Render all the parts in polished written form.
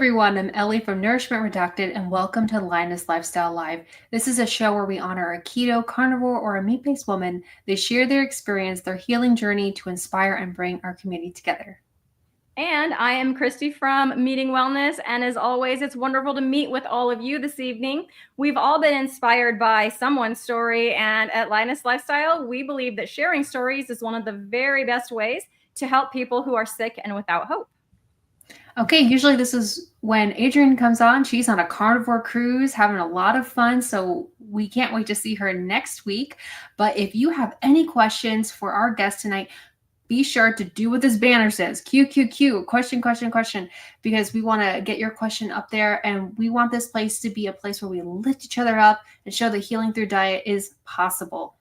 everyone, I'm Ellie from Nourishment Redacted, and welcome to Lioness Lifestyle Live. This is a show where we honor a keto, carnivore, or a meat-based woman. They share their experience, their healing journey to inspire and bring our community together. And I am Cristie from Meeting Wellness, and as always, it's wonderful to meet with all of you this evening. We've all been inspired by someone's story, and at Lioness Lifestyle, we believe that sharing stories is one of the very best ways to help people who are sick and without hope. Okay, usually this is when Adrian comes on. She's on a carnivore cruise, having a lot of fun, so we can't wait to see her next week. But if you have any questions for our guest tonight, be sure to do what this banner says, QQQ, question, because we want to get your question up there, and we want this place to be a place where we lift each other up and show that healing through diet is possible.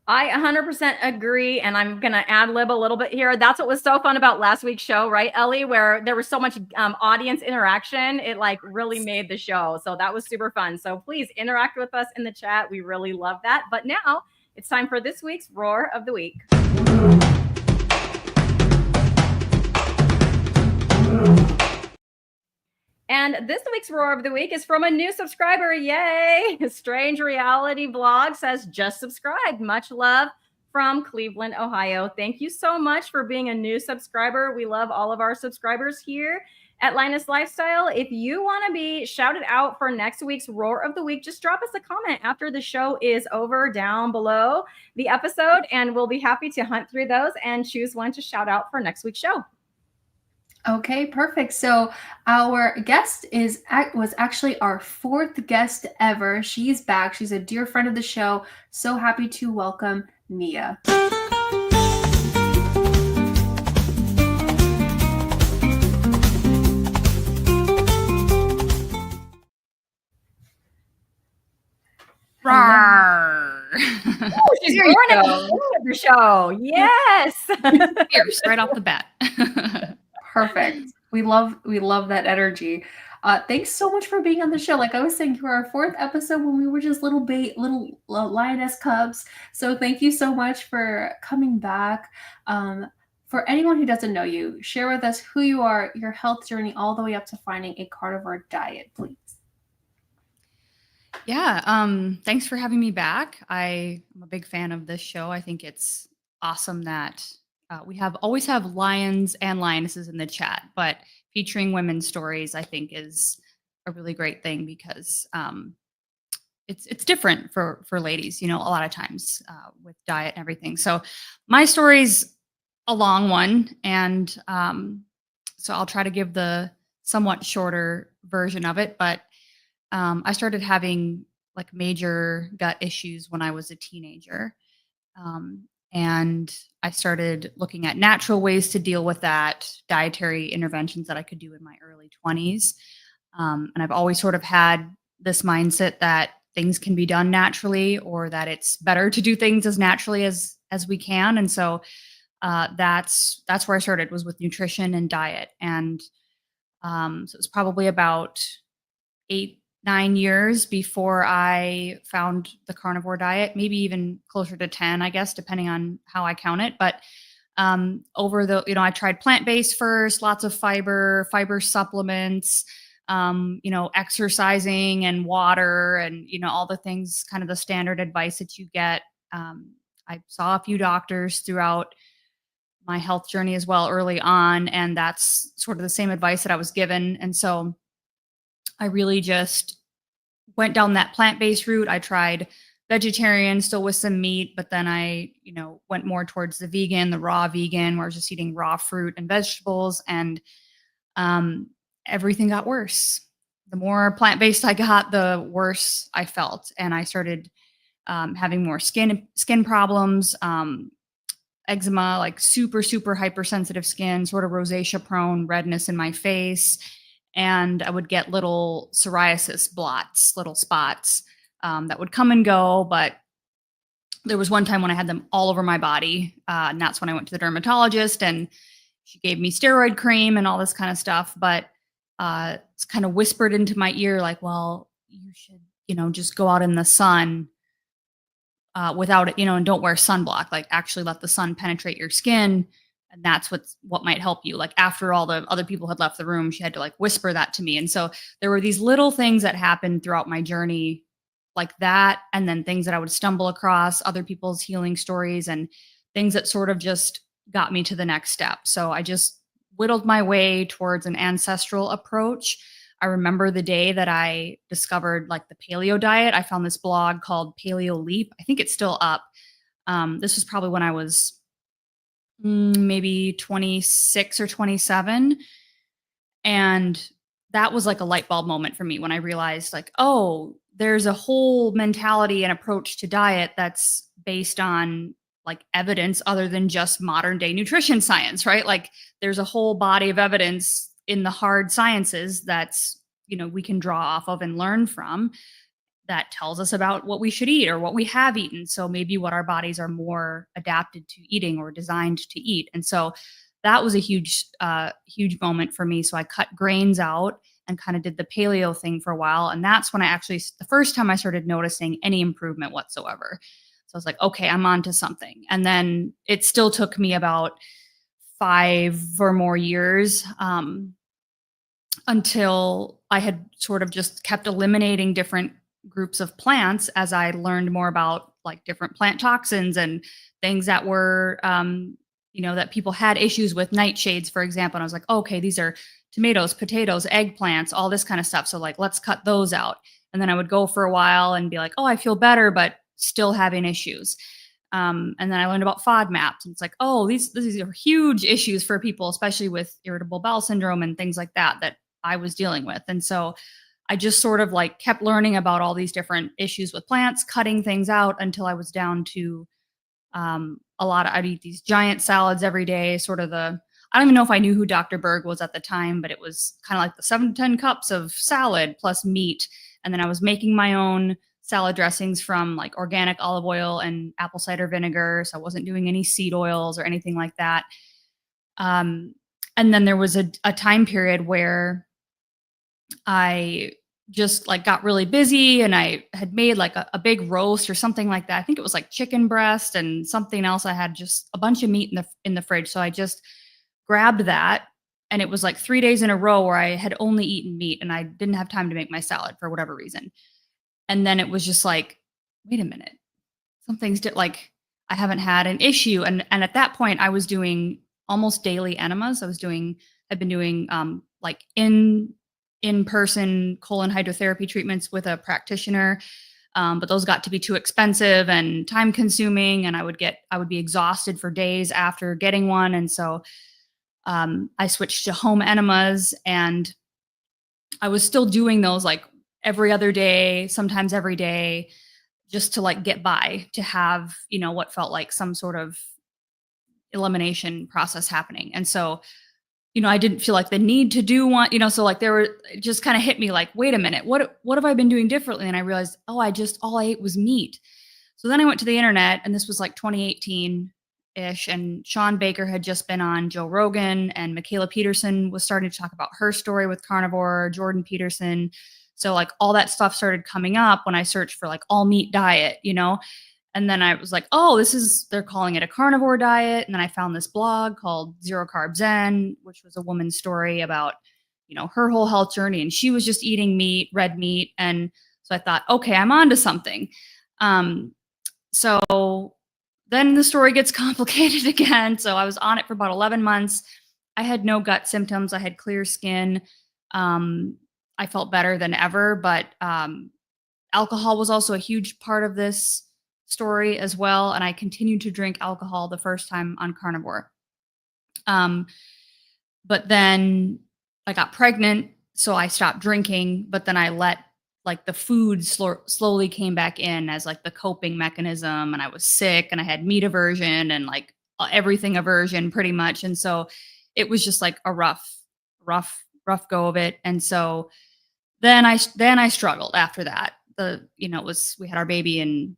I 100% agree, and I'm going to ad-lib a little bit here. That's what was so fun about last week's show, right, Ellie, where there was so much audience interaction. It like really made the show, so that was super fun. So please interact with us in the chat. We really love that. But now it's time for this week's Roar of the Week. And this week's Roar of the Week is from a new subscriber. Yay! Strange Reality Blog says, just subscribed. Much love from Cleveland, Ohio. Thank you so much for being a new subscriber. We love all of our subscribers here at Lioness Lifestyle. If you want to be shouted out for next week's Roar of the Week, just drop us a comment after the show is over down below the episode, and we'll be happy to hunt through those and choose one to shout out for next week's show. Okay, perfect. So our guest was actually our fourth guest ever. She's back. She's a dear friend of the show. So happy to welcome Neah. Oh, she's born at the beginning of the show. Yes. Fierce right off the bat. Perfect. We love that energy. Thanks so much for being on the show. Like I was saying, you were our fourth episode when we were just little lioness cubs. So thank you so much for coming back. For anyone who doesn't know you, share with us who you are, your health journey, all the way up to finding a carnivore diet, please. Yeah. Thanks for having me back. I'm a big fan of this show. I think it's awesome that we always have lions and lionesses in the chat, but featuring women's stories, I think, is a really great thing because it's different for ladies, a lot of times with diet and everything. So my story's a long one, and so I'll try to give the somewhat shorter version of it. But I started having like major gut issues when I was a teenager. And I started looking at natural ways to deal with that, dietary interventions that I could do in my early 20s. And I've always sort of had this mindset that things can be done naturally, or that it's better to do things as naturally as we can. And so that's where I started, was with nutrition and diet. And so it was probably about 8-9 years before I found the carnivore diet, maybe even closer to 10, I guess, depending on how I count it. But I tried plant-based first, lots of fiber supplements, exercising and water and, all the things, kind of the standard advice that you get. I saw a few doctors throughout my health journey as well early on, and that's sort of the same advice that I was given. And so I really just went down that plant-based route. I tried vegetarian, still with some meat, but then I, went more towards the raw vegan, where I was just eating raw fruit and vegetables, and everything got worse. The more plant-based I got, the worse I felt. And I started having more skin problems, eczema, like super, super hypersensitive skin, sort of rosacea prone, redness in my face. And I would get little psoriasis blots, little spots that would come and go. But there was one time when I had them all over my body. And that's when I went to the dermatologist, and she gave me steroid cream and all this kind of stuff. But it's kind of whispered into my ear, like, well, you should, just go out in the sun without it, and don't wear sunblock, like actually let the sun penetrate your skin. and that's what might help you. Like after all the other people had left the room, she had to like whisper that to me. And so there were these little things that happened throughout my journey like that. And then things that I would stumble across, other people's healing stories and things that sort of just got me to the next step. So I just whittled my way towards an ancestral approach. I remember the day that I discovered like the paleo diet. I found this blog called Paleo Leap. I think it's still up. This was probably when I was maybe 26 or 27. And that was like a light bulb moment for me when I realized like, oh, there's a whole mentality and approach to diet that's based on like evidence other than just modern day nutrition science, right? Like there's a whole body of evidence in the hard sciences that's, we can draw off of and learn from that tells us about what we should eat or what we have eaten. So maybe what our bodies are more adapted to eating or designed to eat. And so that was a huge moment for me. So I cut grains out and kind of did the paleo thing for a while. And that's when the first time I started noticing any improvement whatsoever. So I was like, okay, I'm onto something. And then it still took me about 5 or more years until I had sort of just kept eliminating different groups of plants as I learned more about like different plant toxins and things that were, that people had issues with, nightshades, for example. And I was like, okay, these are tomatoes, potatoes, eggplants, all this kind of stuff. So like, let's cut those out. And then I would go for a while and be like, oh, I feel better, but still having issues. And then I learned about FODMAPs. And it's like, oh, these are huge issues for people, especially with irritable bowel syndrome and things like that I was dealing with. And so I just sort of like kept learning about all these different issues with plants, cutting things out until I was down to I'd eat these giant salads every day, I don't even know if I knew who Dr. Berg was at the time, but it was kind of like the 7 to 10 cups of salad plus meat. And then I was making my own salad dressings from like organic olive oil and apple cider vinegar. So I wasn't doing any seed oils or anything like that. And then there was a time period where I just like got really busy and I had made like a big roast or something like that. I think it was like chicken breast and something else. I had just a bunch of meat in the fridge. So I just grabbed that, and it was like 3 days in a row where I had only eaten meat and I didn't have time to make my salad for whatever reason. And then it was just like, wait a minute, something's like I haven't had an issue. And at that point I was doing almost daily enemas. I've been doing like in-person colon hydrotherapy treatments with a practitioner. But those got to be too expensive and time consuming. And I would be exhausted for days after getting one. And so I switched to home enemas, and I was still doing those like every other day, sometimes every day, just to like get by, to have, what felt like some sort of elimination process happening. And so I didn't feel like the need to do one, so like it just kind of hit me like, wait a minute, what have I been doing differently? And I realized, all I ate was meat. So then I went to the internet, and this was like 2018-ish, and Sean Baker had just been on Joe Rogan, and Michaela Peterson was starting to talk about her story with carnivore, Jordan Peterson. So like all that stuff started coming up when I searched for like all meat diet, And then I was like, oh, they're calling it a carnivore diet. And then I found this blog called Zero Carb Zen, which was a woman's story about, her whole health journey. And she was just eating meat, red meat. And so I thought, okay, I'm onto something. So then the story gets complicated again. So I was on it for about 11 months. I had no gut symptoms. I had clear skin. I felt better than ever, but alcohol was also a huge part of this story as well. And I continued to drink alcohol the first time on carnivore. But then I got pregnant, so I stopped drinking, but then I let like the food slowly came back in as like the coping mechanism. And I was sick and I had meat aversion and like everything aversion pretty much. And so it was just like a rough go of it. And so then I struggled after that. We had our baby in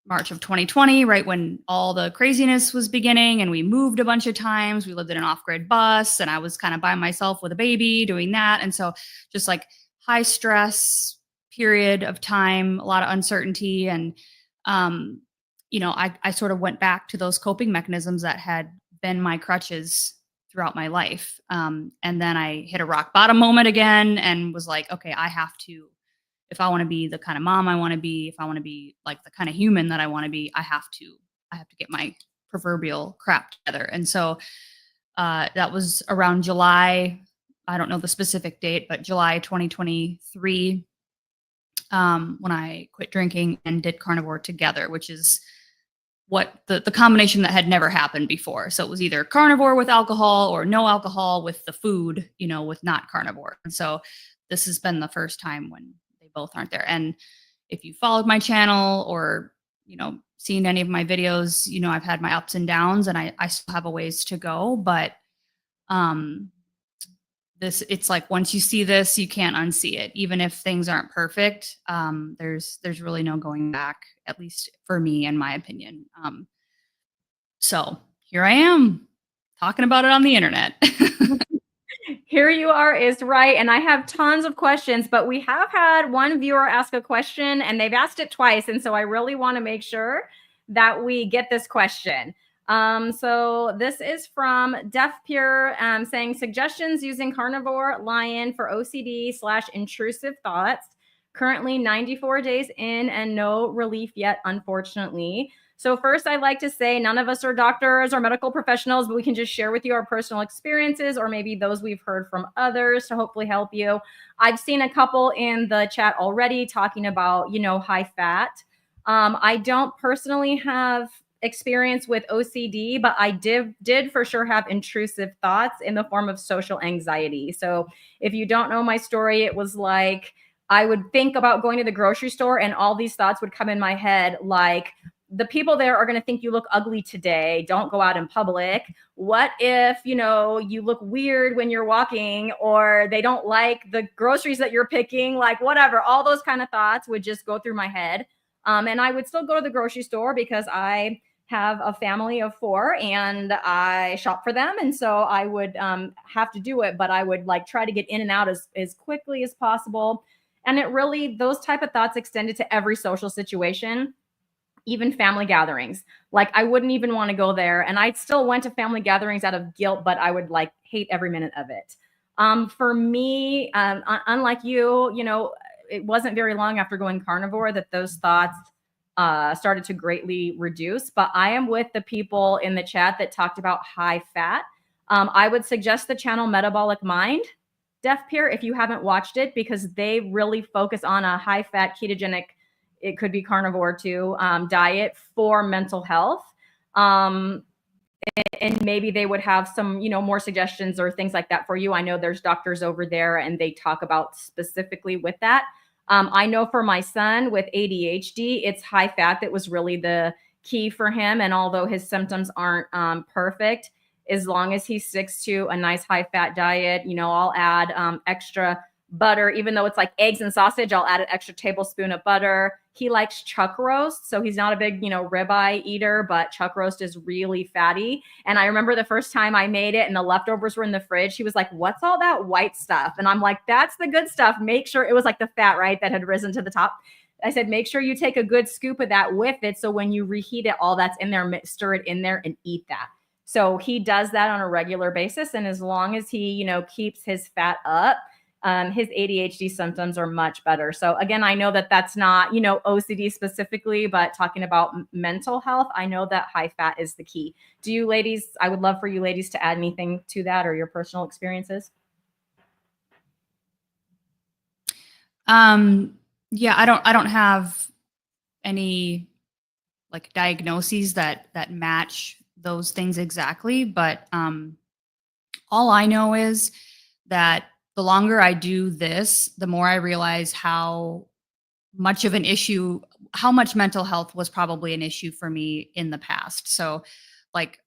March of 2020, right when all the craziness was beginning, and we moved a bunch of times. We lived in an off-grid bus, and I was kind of by myself with a baby doing that. And so just like high stress period of time, a lot of uncertainty. And, I sort of went back to those coping mechanisms that had been my crutches throughout my life. And then I hit a rock bottom moment again and was like, okay, I have to, if I want to be the kind of mom I want to be, if I want to be like the kind of human that I want to be, I have to get my proverbial crap together. And so that was around July. I don't know the specific date, but July 2023, when I quit drinking and did carnivore together, which is what the combination that had never happened before. So it was either carnivore with alcohol or no alcohol with the food, with not carnivore. And so this has been the first time when they both aren't there. And if you followed my channel or, seen any of my videos, I've had my ups and downs, and I still have a ways to go, but it's like, once you see this, you can't unsee it. Even if things aren't perfect, there's really no going back, at least for me, in my opinion. So here I am talking about it on the internet. Here you are is right. And I have tons of questions, but we have had one viewer ask a question and they've asked it twice. And so I really want to make sure that we get this question. So this is from Deaf Pure, saying suggestions using carnivore lion for OCD/intrusive thoughts. Currently 94 days in and no relief yet, unfortunately. So first, I'd like to say none of us are doctors or medical professionals, but we can just share with you our personal experiences or maybe those we've heard from others to hopefully help you. I've seen a couple in the chat already talking about, high fat. I don't personally have experience with OCD, but I did for sure have intrusive thoughts in the form of social anxiety. So if you don't know my story, it was like I would think about going to the grocery store and all these thoughts would come in my head, like, the people there are going to think you look ugly today. Don't go out in public. What if, you look weird when you're walking, or they don't like the groceries that you're picking, like whatever. All those kind of thoughts would just go through my head. And I would still go to the grocery store because I have a family of 4 and I shop for them. And so I would have to do it, but I would try to get in and out as quickly as possible. And it really, those type of thoughts extended to every social situation, even family gatherings. I wouldn't even want to go there. And I still went to family gatherings out of guilt, but I would hate every minute of it. For me, unlike you, it wasn't very long after going carnivore that those thoughts started to greatly reduce. But I am with the people in the chat that talked about high fat. I would suggest the channel Metabolic Mind, Deaf Peer, if you haven't watched it, because they really focus on a high fat ketogenic, it could be carnivore too, diet for mental health. And maybe they would have some, more suggestions or things like that for you. I know there's doctors over there and they talk about specifically with that. I know for my son with ADHD, it's high fat that was really the key for him. And although his symptoms aren't perfect, as long as he sticks to a nice high fat diet, I'll add extra butter, even though it's like eggs and sausage, I'll add an extra tablespoon of butter. He likes chuck roast. So he's not a big, ribeye eater, but chuck roast is really fatty. And I remember the first time I made it and the leftovers were in the fridge, he was like, what's all that white stuff? And I'm like, that's the good stuff. Make sure it was like the fat, right, that had risen to the top. I said, make sure you take a good scoop of that with it. So when you reheat it, all that's in there, stir it in there and eat that. So he does that on a regular basis. And as long as he, keeps his fat up, his ADHD symptoms are much better. So again, I know that that's not, OCD specifically, but talking about mental health, I know that high fat is the key. Do you ladies, I would love for you ladies to add anything to that or your personal experiences? Yeah, I don't have any diagnoses that match those things exactly, but all I know is that the longer I do this, the more I realize how much of an issue, how much mental health was probably an issue for me in the past. So like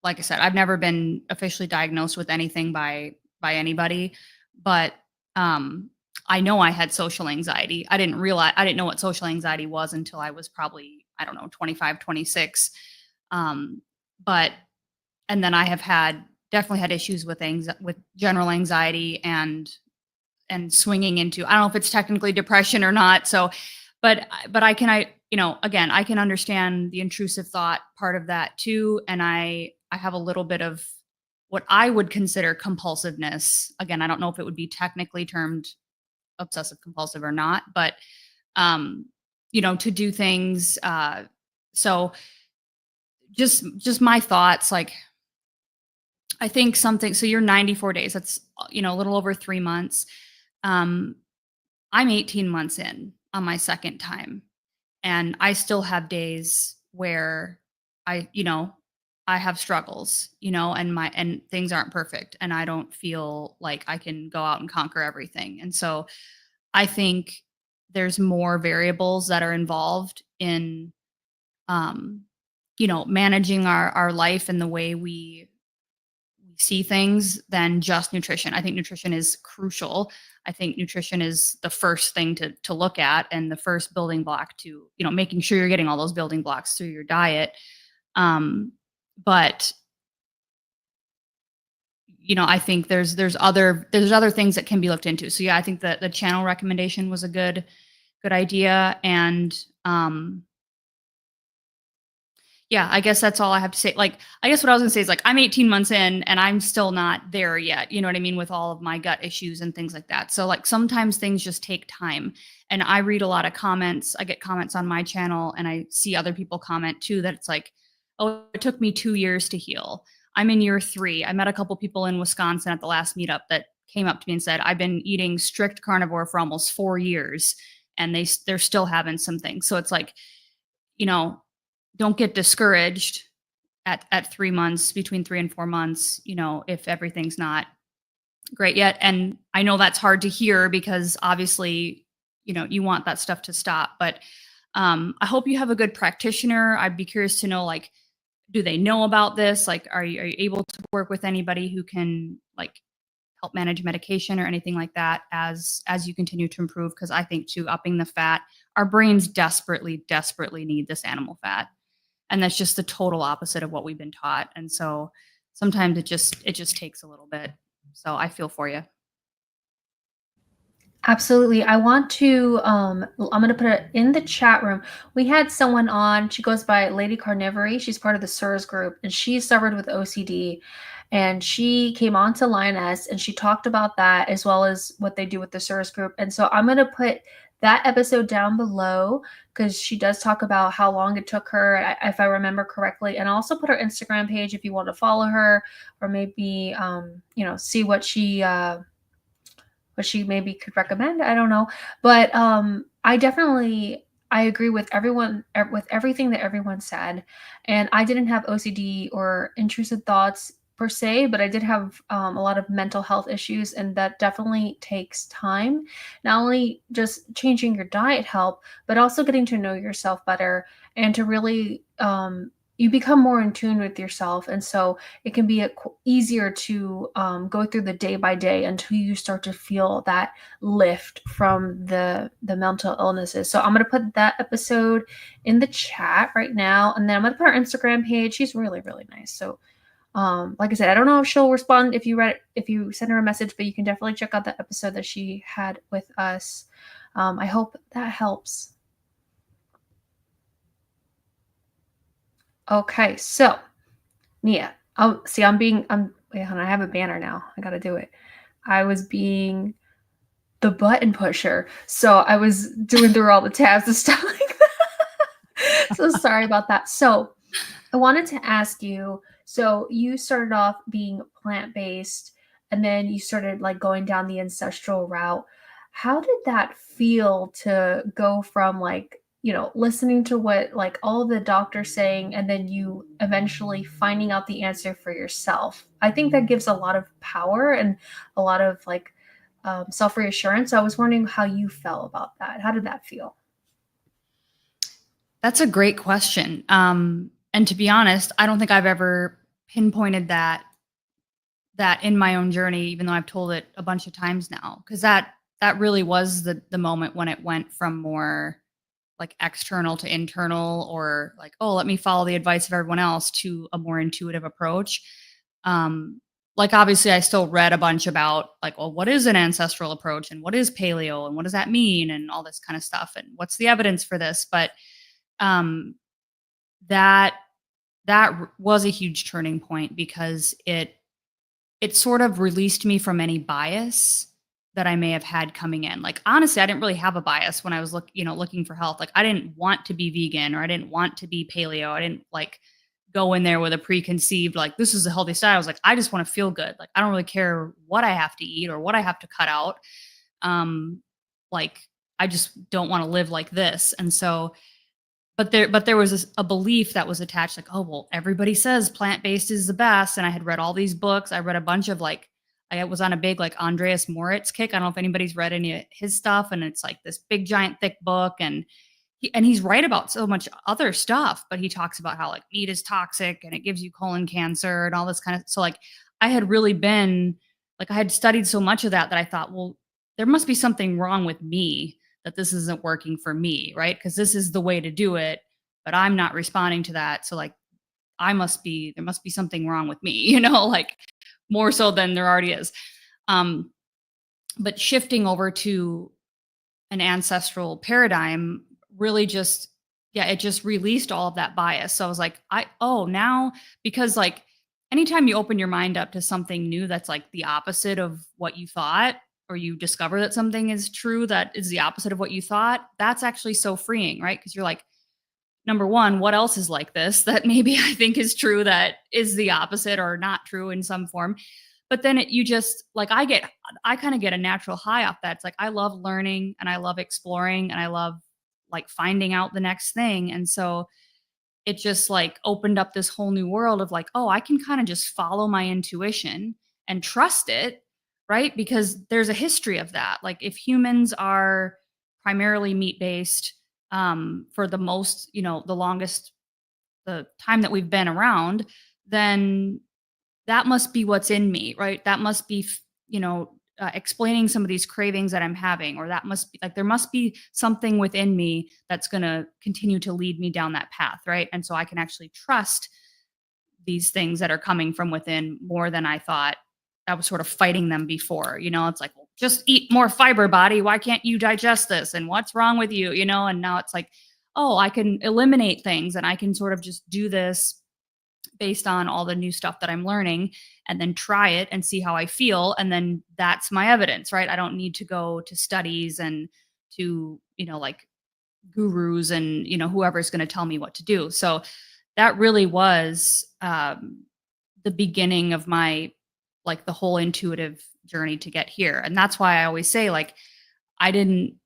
I said, I've never been officially diagnosed with anything by anybody, but I know I had social anxiety. I didn't know what social anxiety was until I was probably, 25, 26. And then I have definitely had issues with general anxiety and swinging into, I don't know if it's technically depression or not. So, but again, I can understand the intrusive thought part of that too. And I I have a little bit of what I would consider compulsiveness. Again, I don't know if it would be technically termed obsessive compulsive or not, but to do things. So just my thoughts, like, I think something, so you're 94 days. That's, a little over 3 months. I'm 18 months in on my second time, and I still have days where I, I have struggles, and things aren't perfect, and I don't feel like I can go out and conquer everything. And so I think there's more variables that are involved in, managing our life and the way we see things than just nutrition. I think nutrition is crucial. I think nutrition is the first thing to look at, and the first building block to, making sure you're getting all those building blocks through your diet. But I think there's other things that can be looked into. So yeah, I think that the channel recommendation was a good idea. And yeah, I guess that's all I have to say. Like, I guess what I was gonna say is, like, I'm 18 months in and I'm still not there yet. You know what I mean? With all of my gut issues and things like that. So, like, sometimes things just take time. And I read a lot of comments. I get comments on my channel, and I see other people comment too, that it's like, oh, it took me 2 years to heal. I'm in year 3. I met a couple people in Wisconsin at the last meetup that came up to me and said, I've been eating strict carnivore for almost 4 years, and they're still having some things. So it's like, don't get discouraged at 3 months, between 3 and 4 months, if everything's not great yet. And I know that's hard to hear, because obviously, you want that stuff to stop. But I hope you have a good practitioner. I'd be curious to know, like, do they know about this? Like, are you able to work with anybody who can, like, help manage medication or anything like that as you continue to improve? Because I think too, upping the fat, our brains desperately need this animal fat. And that's just the total opposite of what we've been taught. And so sometimes it just takes a little bit. So I feel for you. Absolutely. I want to, I'm going to put it in the chat room. We had someone on, she goes by Lady Carnivore. She's part of the SIRS group, and she suffered with OCD, and she came on to Lioness, and she talked about that as well as what they do with the SIRS group. And so I'm going to put that episode down below, because she does talk about how long it took her, if I remember correctly. And I'll also put her Instagram page if you want to follow her, or maybe, see what she maybe could recommend. I don't know. But I agree with everyone, with everything that everyone said. And I didn't have OCD or intrusive thoughts per se, but I did have a lot of mental health issues, and that definitely takes time. Not only just changing your diet help, but also getting to know yourself better, and to really you become more in tune with yourself. And so it can be easier to go through the day by day until you start to feel that lift from the mental illnesses. So I'm going to put that episode in the chat right now. And then I'm going to put her Instagram page. She's really, really nice. So like I said, I don't know if she'll respond if you send her a message, but you can definitely check out the episode that she had with us. I hope that helps. Okay, so Neah. Oh, see, wait, hold on, I have a banner now. I gotta do it. I was being the button pusher, so I was doing through all the tabs and stuff like that. So sorry about that. So I wanted to ask you, so you started off being plant-based, and then you started like going down the ancestral route. How did that feel to go from, like, listening to what, like, all the doctors saying, and then you eventually finding out the answer for yourself? I think that gives a lot of power and a lot of, like, self-reassurance. So I was wondering how you felt about that. How did that feel? That's a great question. And to be honest, I don't think I've ever pinpointed that in my own journey, even though I've told it a bunch of times now, because that really was the moment when it went from more like external to internal, or like, oh, let me follow the advice of everyone else, to a more intuitive approach. Like, obviously I still read a bunch about, like, well, what is an ancestral approach, and what is paleo, and what does that mean, and all this kind of stuff, and what's the evidence for this? But that was a huge turning point because it sort of released me from any bias that I may have had coming in. Like, honestly, I didn't really have a bias when I was looking for health. Like, I didn't want to be vegan, or I didn't want to be paleo. I didn't like go in there with a preconceived, like, this is a healthy style. I was like, I just want to feel good. Like, I don't really care what I have to eat or what I have to cut out. Like, I just don't want to live like this. And so, but there was a belief that was attached, like, oh, well, everybody says plant-based is the best. And I had read all these books. I read a bunch of I was on a big like Andreas Moritz kick. I don't know if anybody's read any of his stuff. And it's like this big giant thick book. And he's right about so much other stuff, but he talks about how like meat is toxic and it gives you colon cancer and all this kind of. So like I had really been like, I had studied so much of that I thought, well, there must be something wrong with me that this isn't working for me, right? Because this is the way to do it, but I'm not responding to that. So like there must be something wrong with me, like more so than there already is. But shifting over to an ancestral paradigm really just, it just released all of that bias. So I was like, now, because like anytime you open your mind up to something new that's like the opposite of what you thought, or you discover that something is true that is the opposite of what you thought, that's actually so freeing, right? Because you're like, number one, what else is like this that maybe I think is true that is the opposite or not true in some form? But then you just like, I kind of get a natural high off that. It's like, I love learning and I love exploring and I love like finding out the next thing. And so it just like opened up this whole new world of like, oh, I can kind of just follow my intuition and trust it, right? Because there's a history of that. Like if humans are primarily meat-based for the most, the time that we've been around, then that must be what's in me, right? That must be, explaining some of these cravings that I'm having, or that must be like, there must be something within me that's going to continue to lead me down that path, right? And so I can actually trust these things that are coming from within more than I thought. I was sort of fighting them before, it's like, well, just eat more fiber, body. Why can't you digest this? And what's wrong with you? And now it's like, oh, I can eliminate things and I can sort of just do this based on all the new stuff that I'm learning, and then try it and see how I feel. And then that's my evidence, right? I don't need to go to studies and to, like gurus and, whoever's going to tell me what to do. So that really was the beginning of my, like the whole intuitive journey to get here. And that's why I always say, like, I didn't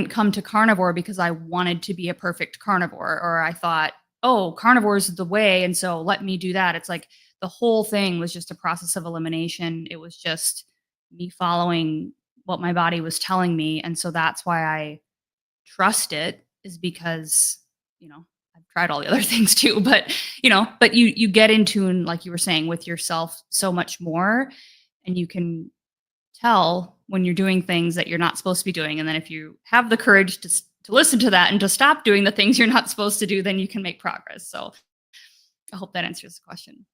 come to carnivore because I wanted to be a perfect carnivore, or I thought, oh, carnivore is the way, and so let me do that. It's like the whole thing was just a process of elimination. It was just me following what my body was telling me. And so that's why I trust it, is because, I've tried all the other things too, but you get in tune, like you were saying, with yourself so much more, and you can tell when you're doing things that you're not supposed to be doing. And then if you have the courage to listen to that and to stop doing the things you're not supposed to do, then you can make progress. So I hope that answers the question.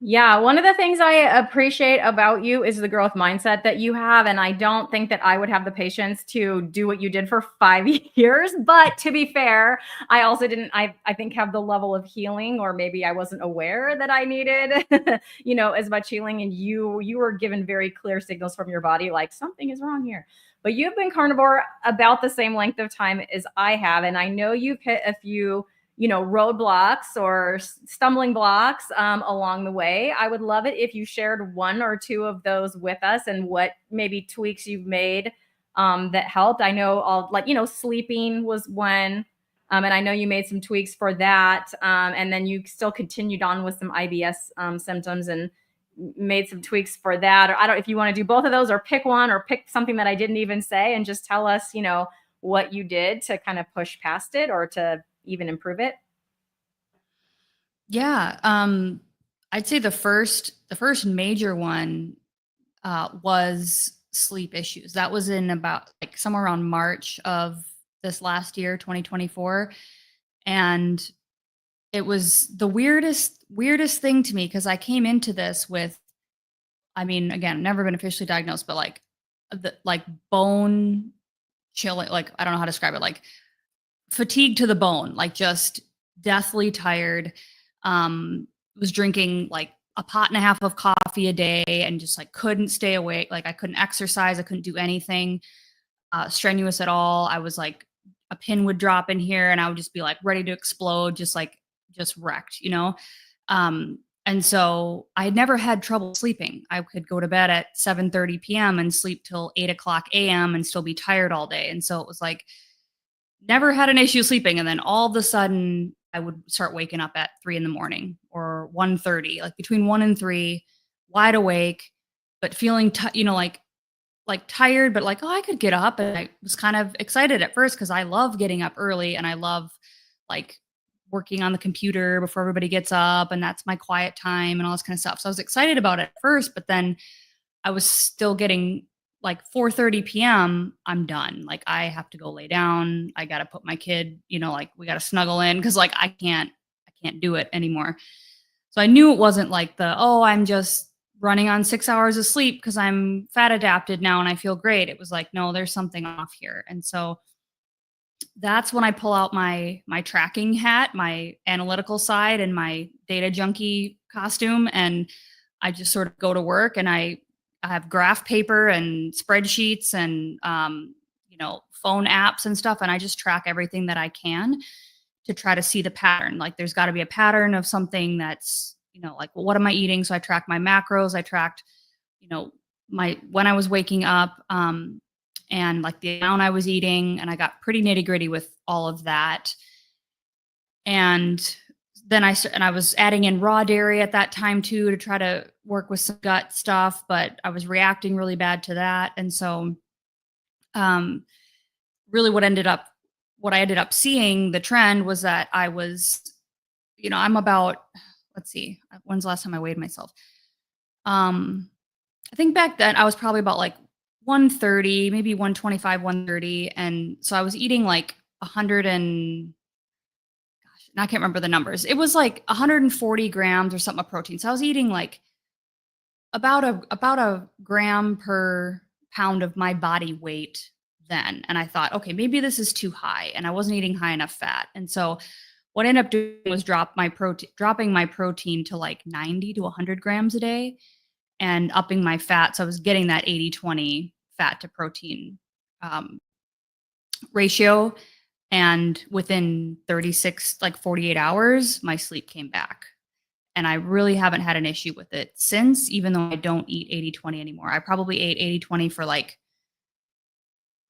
Yeah, one of the things I appreciate about you is the growth mindset that you have. And I don't think that I would have the patience to do what you did for 5 years. But to be fair, I also didn't, I think, have the level of healing, or maybe I wasn't aware that I needed, as much healing. And you were given very clear signals from your body, like something is wrong here. But you've been carnivore about the same length of time as I have. And I know you've hit a few roadblocks or stumbling blocks along the way. I would love it if you shared one or two of those with us, and what maybe tweaks you've made that helped. I know sleeping was one. And I know you made some tweaks for that. And then you still continued on with some IBS symptoms and made some tweaks for that. Or I don't know if you want to do both of those, or pick one, or pick something that I didn't even say and just tell us, what you did to kind of push past it or to even improve it. Yeah. I'd say the first major one was sleep issues. That was in about like somewhere around March of this last year, 2024. And it was the weirdest thing to me, because I came into this with, again, never been officially diagnosed, but like bone chilling, like, I don't know how to describe it, like fatigue to the bone, like just deathly tired. Was drinking like a pot and a half of coffee a day and just like couldn't stay awake. Like I couldn't exercise. I couldn't do anything strenuous at all. I was like, a pin would drop in here and I would just be like ready to explode, just wrecked, you know? And so I had never had trouble sleeping. I could go to bed at 7:30 p.m. and sleep till 8 o'clock a.m. and still be tired all day. And so it was like, never had an issue sleeping. And then all of a sudden I would start waking up at 3 in the morning or 1:30, like between 1 and 3, wide awake, but feeling, like tired, but like, oh, I could get up. And I was kind of excited at first because I love getting up early and I love like working on the computer before everybody gets up. And that's my quiet time and all this kind of stuff. So I was excited about it at first, but then I was still getting like 4:30 p.m. I'm done. Like I have to go lay down. I got to put my kid, like we got to snuggle in because like I can't do it anymore. So I knew it wasn't like I'm just running on 6 hours of sleep because I'm fat adapted now and I feel great. It was like, no, there's something off here. And so that's when I pull out my tracking hat, my analytical side and my data junkie costume. And I just sort of go to work and I have graph paper and spreadsheets and, phone apps and stuff. And I just track everything that I can to try to see the pattern. Like there's got to be a pattern of something that's, like, well, what am I eating? So I track my macros. I tracked, when I was waking up, and like the amount I was eating, and I got pretty nitty gritty with all of that. And then I was adding in raw dairy at that time too, to try to work with some gut stuff, but I was reacting really bad to that. And so, really what I ended up seeing, the trend was that I was, I'm about, let's see, when's the last time I weighed myself? I think back then I was probably about like 130, maybe 125, 130. And so I was eating like 100 and I can't remember the numbers. It was like 140 grams or something of protein. So I was eating like about a gram per pound of my body weight then. And I thought, okay, maybe this is too high. And I wasn't eating high enough fat. And so what I ended up doing was dropping my protein to like 90 to 100 grams a day and upping my fat. So I was getting that 80-20 fat to protein ratio. And within 48 hours, my sleep came back. And I really haven't had an issue with it since, even though I don't eat 80-20 anymore. I probably ate 80-20 for like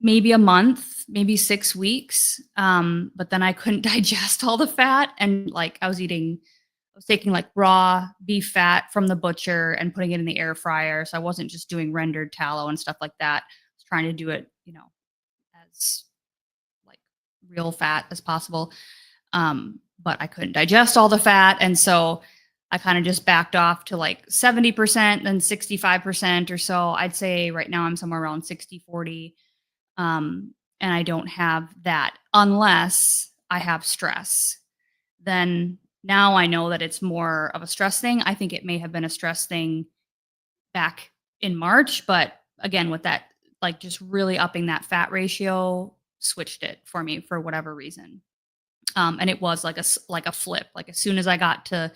maybe a month, maybe 6 weeks. But then I couldn't digest all the fat. And like I was taking like raw beef fat from the butcher and putting it in the air fryer. So I wasn't just doing rendered tallow and stuff like that. I was trying to do it, as like real fat as possible. But I couldn't digest all the fat. And so I kind of just backed off to like 70%, then 65% or so. I'd say right now I'm somewhere around 60-40. And I don't have that unless I have stress. Then now I know that it's more of a stress thing. I think it may have been a stress thing back in March, but again, with that, like just really upping that fat ratio switched it for me for whatever reason. And it was like a flip. Like as soon as I got to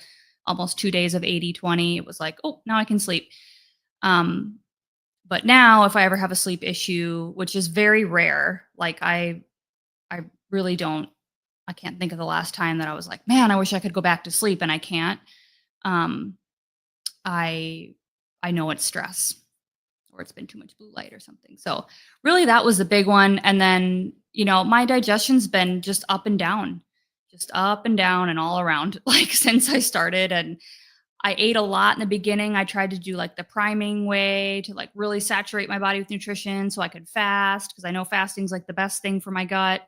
almost 2 days of 80-20, it was like, oh, now I can sleep. But now if I ever have a sleep issue, which is very rare, like I really don't, I can't think of the last time that I was like, man, I wish I could go back to sleep, and I can't. I know it's stress or it's been too much blue light or something. So really that was the big one. And then, my digestion's been just up and down and all around, like since I started. And I ate a lot in the beginning. I tried to do like the priming way to like really saturate my body with nutrition so I could fast, because I know fasting's like the best thing for my gut.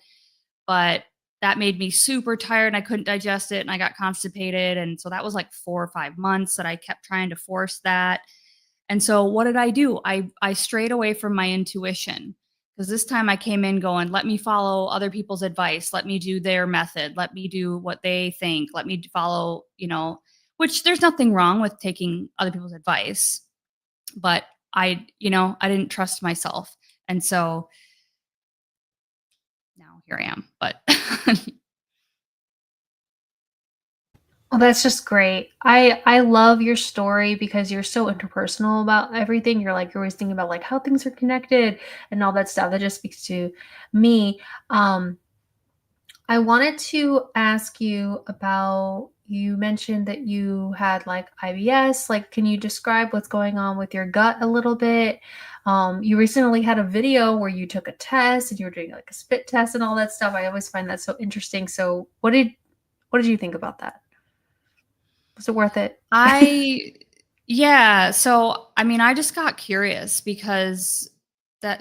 But that made me super tired and I couldn't digest it and I got constipated. And so that was like 4 or 5 months that I kept trying to force that. And so what did I do? I strayed away from my intuition, because this time I came in going, let me follow other people's advice. Let me do their method. Let me do what they think. Let me follow, which there's nothing wrong with taking other people's advice. But I didn't trust myself. And so now here I am. But Well, that's just great. I love your story because you're so interpersonal about everything. You're always thinking about how things are connected and all that stuff. That just speaks to me. I wanted to ask you about, you mentioned that you had IBS. Can you describe what's going on with your gut a little bit? You recently had a video where you took a test and you were doing a spit test and all that stuff. I always find that so interesting. So what did you think about that? Was it worth it? Yeah. So, I mean, I just got curious because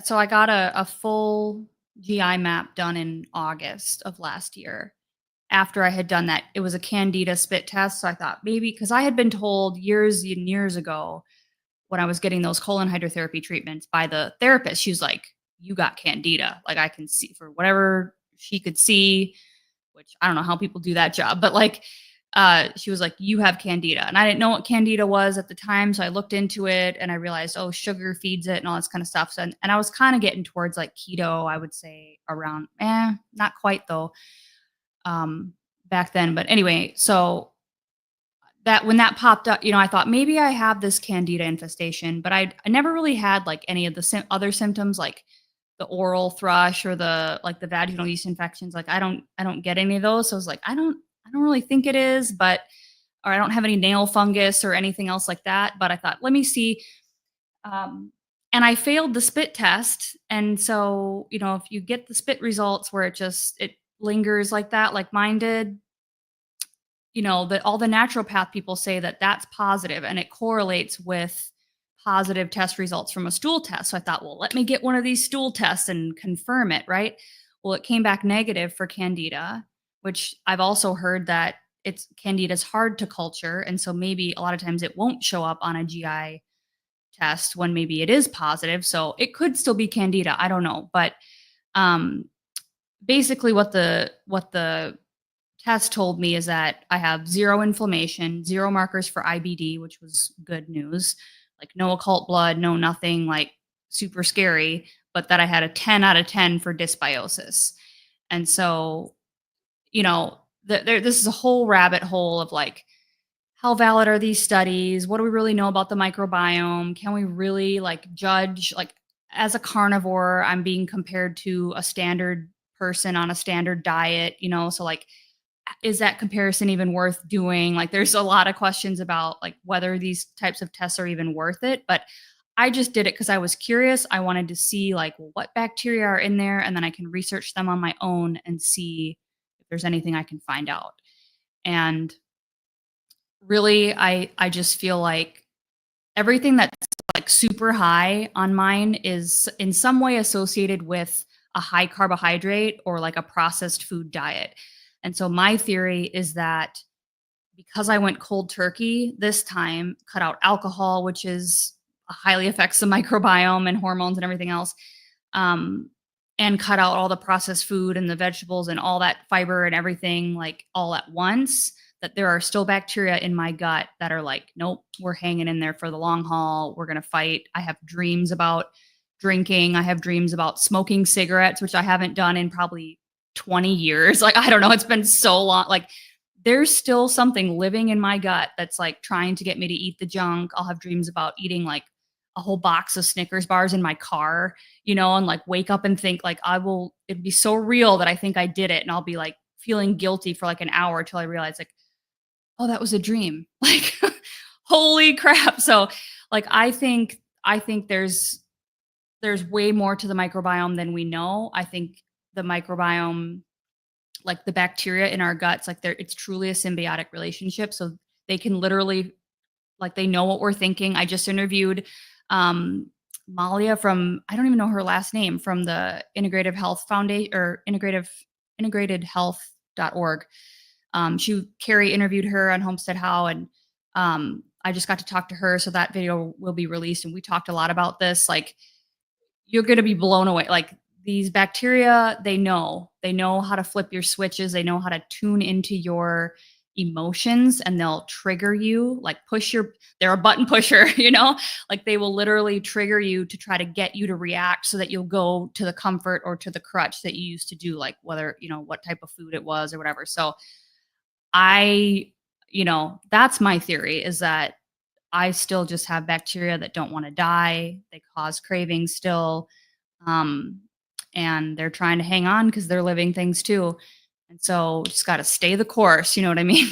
so I got a full GI map done in August of last year. After I had done that, it was a candida spit test. So I thought maybe, because I had been told years and years ago when I was getting those colon hydrotherapy treatments by the therapist, she was like, you got candida. Like, I can see for whatever she could see, which I don't know how people do that job, but she was like, you have candida. And I didn't know what candida was at the time. So I looked into it and I realized, oh, sugar feeds it and all this kind of stuff. So, and I was kind of getting towards keto, I would say around, not quite though, back then. But anyway, so that when that popped up, I thought maybe I have this candida infestation, but I never really had any of the other symptoms, like the oral thrush or the vaginal yeast infections. I don't get any of those. So I was like, I don't really think it is, but, or I don't have any nail fungus or anything else like that. But I thought, let me see. And I failed the spit test. And so, if you get the spit results where it lingers like that, like mine did, that all the naturopath people say that that's positive and it correlates with positive test results from a stool test. So I thought, well, let me get one of these stool tests and confirm it, right? Well, it came back negative for candida, which I've also heard that candida is hard to culture. And so maybe a lot of times it won't show up on a GI test when maybe it is positive. So it could still be candida. I don't know. But basically what the test told me is that I have zero inflammation, zero markers for IBD, which was good news. No occult blood, no nothing super scary, but that I had a 10 out of 10 for dysbiosis. And so, this is a whole rabbit hole of how valid are these studies? What do we really know about the microbiome? Can we really judge? As a carnivore, I'm being compared to a standard person on a standard diet, so is that comparison even worth doing? There's a lot of questions about whether these types of tests are even worth it. But I just did it because I was curious. I wanted to see what bacteria are in there, and then I can research them on my own and see if there's anything I can find out. And really, I just feel like everything that's super high on mine is in some way associated with a high carbohydrate or a processed food diet. And so my theory is that because I went cold turkey this time, cut out alcohol, which highly affects the microbiome and hormones and everything else, and cut out all the processed food and the vegetables and all that fiber and everything all at once, that there are still bacteria in my gut that are nope, we're hanging in there for the long haul. We're going to fight. I have dreams about drinking. I have dreams about smoking cigarettes, which I haven't done in probably 20 years. I don't know. It's been so long. There's still something living in my gut that's trying to get me to eat the junk. I'll have dreams about eating a whole box of Snickers bars in my car, and wake up and think it'd be so real that I think I did it. And I'll be feeling guilty for an hour till I realize oh, that was a dream. Holy crap. So I think there's way more to the microbiome than we know. I think the microbiome, the bacteria in our guts, it's truly a symbiotic relationship. So they can literally, they know what we're thinking. I just interviewed Malia from, I don't even know her last name, from the Integrative Health Foundation or integratedhealth.org. Carrie interviewed her on Homestead How, and I just got to talk to her. So that video will be released. And we talked a lot about this. You're going to be blown away. These bacteria, they know how to flip your switches. They know how to tune into your emotions, and they'll trigger you, they're a button pusher, they will literally trigger you to try to get you to react so that you'll go to the comfort or to the crutch that you used to do, whether, what type of food it was or whatever. So that's my theory, is that I still just have bacteria that don't want to die. They cause cravings still. And they're trying to hang on because they're living things too. And so just got to stay the course. You know what I mean?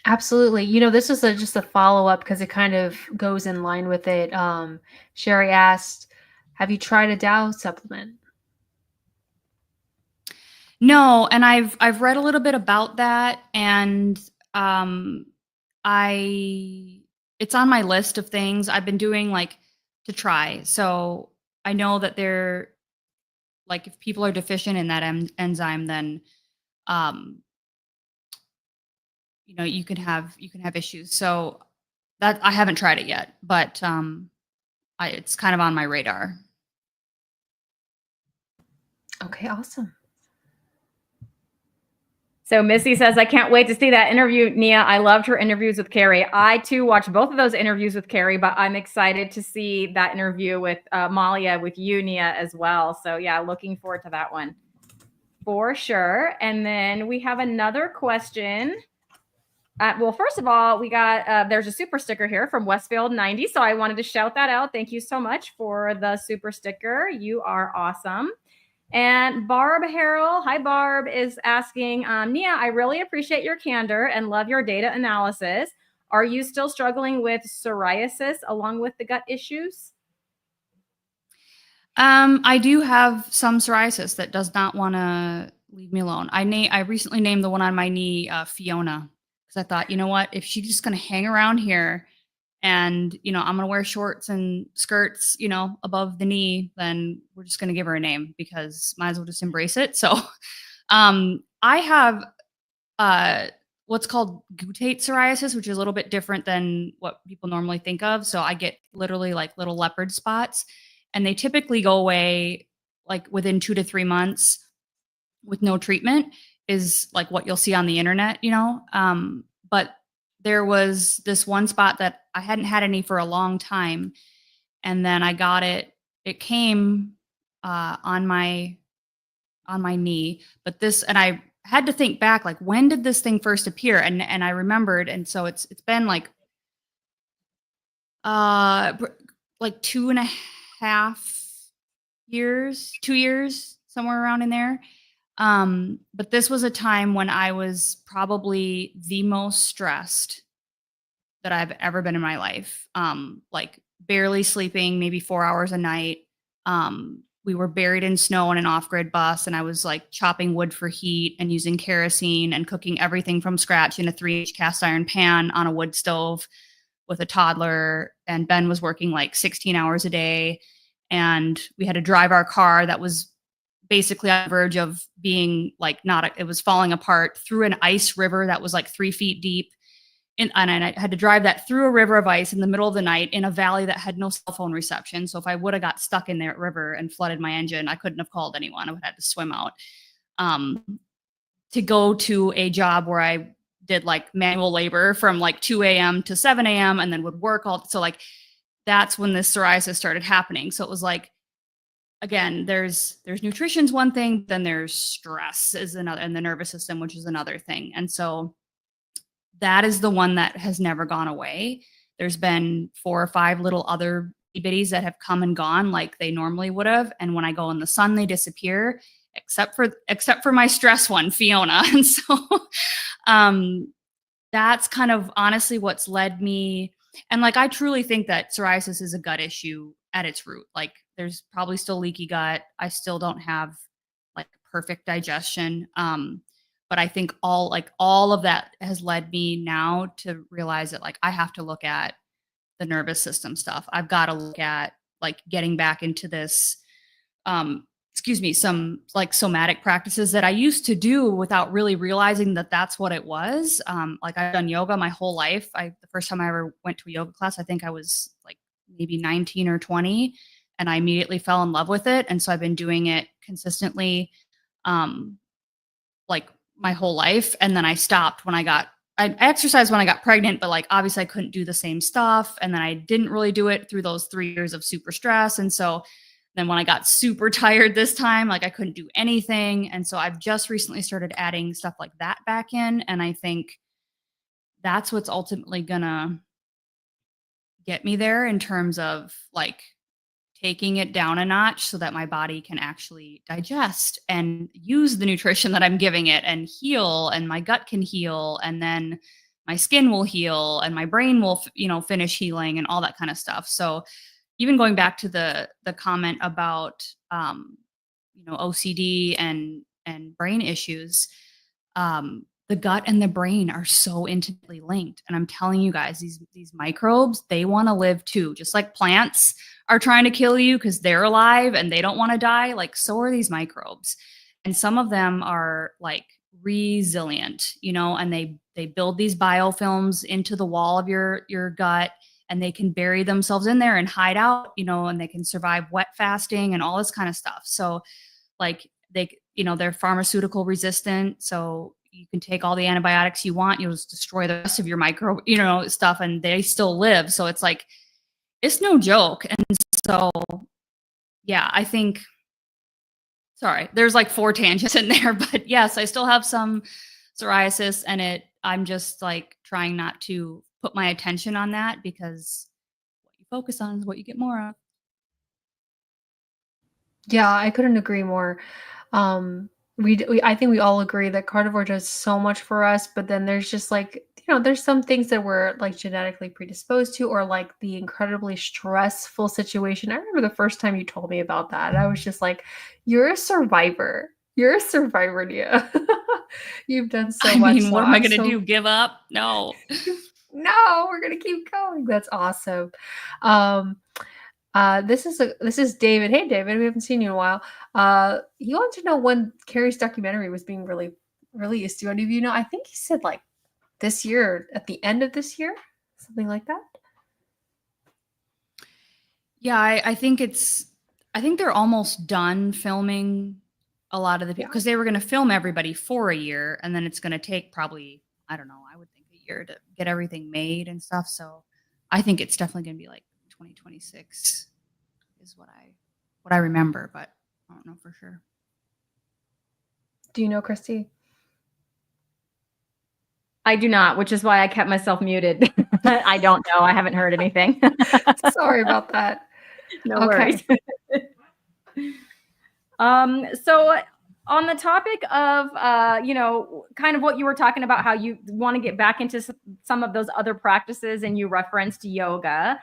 Absolutely. This is just a follow-up because it kind of goes in line with it. Sherry asked, have you tried a Dow supplement? No, and I've read a little bit about that, and it's on my list of things I've been doing to try. So I know that they're if people are deficient in that enzyme, then you can have issues. So that I haven't tried it yet, but it's kind of on my radar. Okay, awesome. So Missy says, I can't wait to see that interview, Neah. I loved her interviews with Carrie. I too watched both of those interviews with Carrie, but I'm excited to see that interview with Malia, with you, Neah, as well. So yeah, looking forward to that one for sure. And then we have another question. Well, first of all, we got, there's a super sticker here from Westfield 90. So I wanted to shout that out. Thank you so much for the super sticker. You are awesome. And Barb Harrell, hi Barb, is asking, Neah, I really appreciate your candor and love your data analysis. Are you still struggling with psoriasis along with the gut issues? I do have some psoriasis that does not want to leave me alone. I recently named the one on my knee Fiona, because I thought, you know what, if she's just going to hang around here and, I'm going to wear shorts and skirts, above the knee, then we're just going to give her a name, because might as well just embrace it. So I have what's called guttate psoriasis, which is a little bit different than what people normally think of. So I get literally little leopard spots, and they typically go away within 2 to 3 months with no treatment, is what you'll see on the internet, but there was this one spot that I hadn't had any for a long time. And then I got it. It came on my knee, and I had to think back, when did this thing first appear? And I remembered. And so it's been 2.5 years, 2 years, somewhere around in there. But this was a time when I was probably the most stressed that I've ever been in my life. Barely sleeping, maybe 4 hours a night. We were buried in snow on an off-grid bus, and I was chopping wood for heat and using kerosene and cooking everything from scratch in a 3-inch cast iron pan on a wood stove with a toddler. And Ben was working 16 hours a day. And we had to drive our car that was basically on the verge of being it was falling apart, through an ice river that was 3 feet deep. And I had to drive that through a river of ice in the middle of the night in a valley that had no cell phone reception. So if I would have got stuck in that river and flooded my engine, I couldn't have called anyone. I would have had to swim out. To go to a job where I did manual labor from 2 a.m. to 7 a.m. and then would work all. So that's when this psoriasis started happening. So it was again, there's nutrition's one thing, then there's stress is another, and the nervous system, which is another thing. And so that is the one that has never gone away. There's been 4 or 5 little other bitties that have come and gone like they normally would have. And when I go in the sun, they disappear, except for my stress one, Fiona. And so that's kind of honestly what's led me. And I truly think that psoriasis is a gut issue at its root. There's probably still leaky gut. I still don't have perfect digestion. But I think all of that has led me now to realize that I have to look at the nervous system stuff. I've got to look at getting back into this, some somatic practices that I used to do without really realizing that that's what it was. I've done yoga my whole life. The first time I ever went to a yoga class, I think I was maybe 19 or 20, and I immediately fell in love with it. And so I've been doing it consistently, my whole life. And then I stopped when I exercised when I got pregnant, but obviously I couldn't do the same stuff. And then I didn't really do it through those 3 years of super stress. And so Then when I got super tired this time, like I couldn't do anything. And so I've just recently started adding stuff like that back in. And I think that's what's ultimately gonna get me there in terms of like taking it down a notch so that my body can actually digest and use the nutrition that I'm giving it and heal, and my gut can heal, and then my skin will heal and my brain will finish healing and all that kind of stuff. So even going back to the comment about OCD and brain issues, the gut and the brain are so intimately linked. And I'm telling you guys, these microbes, they want to live too. Just like plants are trying to kill you because they're alive and they don't want to die, like so are these microbes. And some of them are like resilient, and they build these biofilms into the wall of your gut, and they can bury themselves in there and hide out, and they can survive wet fasting and all this kind of stuff. So like they're pharmaceutical resistant. So you can take all the antibiotics you want, you'll just destroy the rest of your micro, stuff, and they still live. So it's like, it's no joke. And so, yeah, I think, sorry, there's like 4 tangents in there, but yes, I still have some psoriasis, and I'm just like trying not to put my attention on that, because what you focus on is what you get more of. Yeah, I couldn't agree more. I think we all agree that carnivore does so much for us, but then there's just like, there's some things that we're like genetically predisposed to, or like the incredibly stressful situation. I remember the first time you told me about that. I was just like, you're a survivor. You're a survivor, Neah. You've done so much. I mean, so what am I I'm going to so- do? Give up? No. No, we're gonna keep going. That's awesome. This is David. Hey, David, we haven't seen you in a while. He wanted to know when Carrie's documentary was being released. Do any of you know? I think he said like this year, at the end of this year, something like that. Yeah, I think they're almost done filming a lot of the people, because they were going to film everybody for a year, and then it's going to take probably, I don't know, I would think a year to get everything made and stuff. So I think it's definitely going to be like 2026 is what I remember, but I don't know for sure. Do you know, Cristie? I do not, which is why I kept myself muted. I don't know. I haven't heard anything. Sorry about that. No worries. So on the topic of, kind of what you were talking about, how you want to get back into some of those other practices, and you referenced yoga.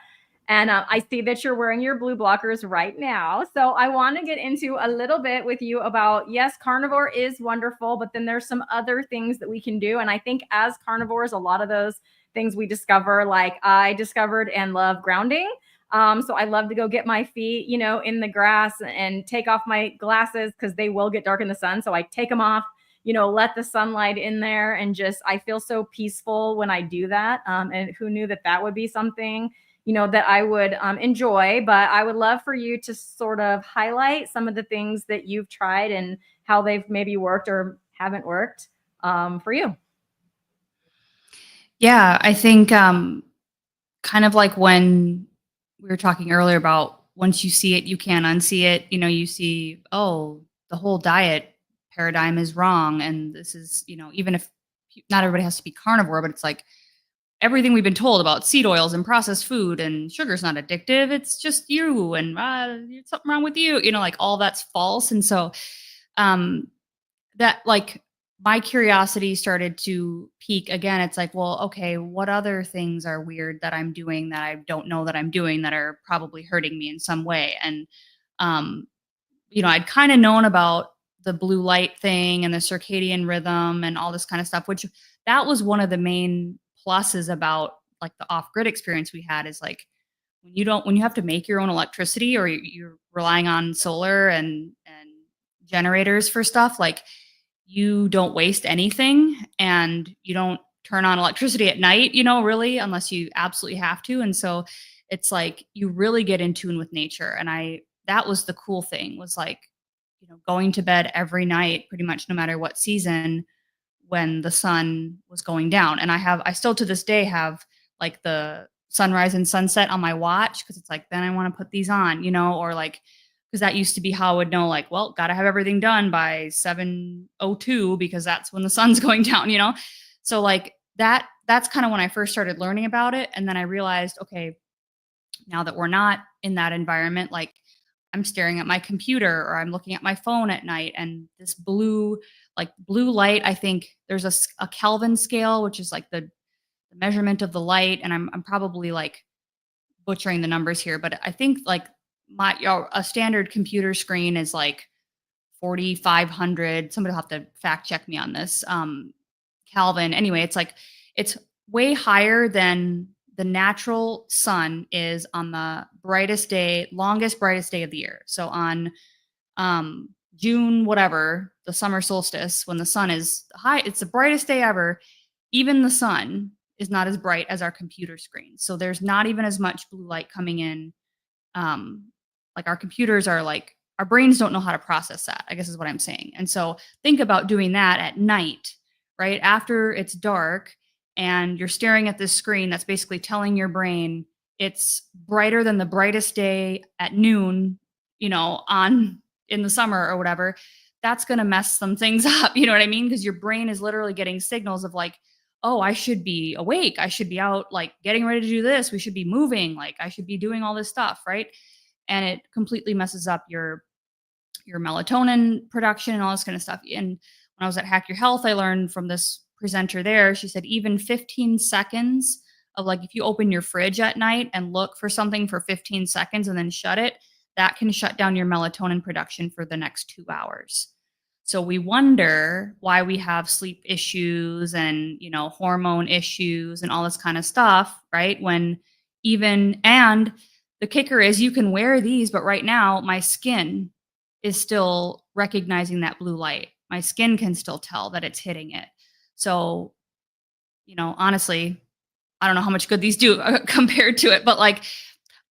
And I see that you're wearing your blue blockers right now. So I want to get into a little bit with you about, yes, carnivore is wonderful, but then there's some other things that we can do. And I think as carnivores, a lot of those things we discover, like I discovered and love grounding. So I love to go get my feet, in the grass and take off my glasses, because they will get dark in the sun. So I take them off, let the sunlight in there, and just, I feel so peaceful when I do that. And who knew that would be something, that I would enjoy. But I would love for you to sort of highlight some of the things that you've tried and how they've maybe worked or haven't worked for you. Yeah, I think kind of like when we were talking earlier about, once you see it, you can't unsee it. You see, oh, the whole diet paradigm is wrong. And this is, even if not everybody has to be carnivore, but it's like everything we've been told about seed oils and processed food and sugar's not addictive. It's just you, and there's something wrong with you, like all that's false. And so that, like, my curiosity started to peak again. It's like, well, okay, what other things are weird that I'm doing that I don't know that I'm doing, that are probably hurting me in some way? And, I'd kind of known about the blue light thing and the circadian rhythm and all this kind of stuff, which that was one of the main pluses about like the off-grid experience we had, is like, when you have to make your own electricity, or you're relying on solar and generators for stuff, like, you don't waste anything, and you don't turn on electricity at night, really, unless you absolutely have to. And so it's like, you really get in tune with nature. And that was the cool thing, was like, going to bed every night, pretty much no matter what season, when the sun was going down. And I still to this day have like the sunrise and sunset on my watch, because it's like, then I want to put these on, or like, because that used to be how I would know, like, well, got to have everything done by 7:02 because that's when the sun's going down, you know? So like that's kind of when I first started learning about it. And then I realized, okay, now that we're not in that environment, like I'm staring at my computer or I'm looking at my phone at night, and this blue light, I think there's a Kelvin scale, which is like the measurement of the light. And I'm probably like butchering the numbers here, but I think like a standard computer screen is like 4,500. Somebody will have to fact check me on this. Kelvin. Anyway, it's way higher than the natural sun is on the brightest day, longest brightest day of the year. So on June, whatever, the summer solstice, when the sun is high, it's the brightest day ever. Even the sun is not as bright as our computer screen. So there's not even as much blue light coming in. Like our computers are like, our brains don't know how to process that, I guess is what I'm saying. And so think about doing that at night, right? After it's dark and you're staring at this screen that's basically telling your brain it's brighter than the brightest day at noon, you know, in the summer or whatever. That's going to mess some things up. You know what I mean? Because your brain is literally getting signals of like, oh, I should be awake. I should be out like getting ready to do this. We should be moving. Like I should be doing all this stuff. Right. And it completely messes up your melatonin production and all this kind of stuff. And when I was at Hack Your Health, I learned from this presenter there, she said, even 15 seconds of like, if you open your fridge at night and look for something for 15 seconds and then shut it, that can shut down your melatonin production for the next 2 hours. So we wonder why we have sleep issues and, you know, hormone issues and all this kind of stuff, right? And the kicker is you can wear these, but right now my skin is still recognizing that blue light. My skin can still tell that it's hitting it. So, you know, honestly, I don't know how much good these do compared to it, but like,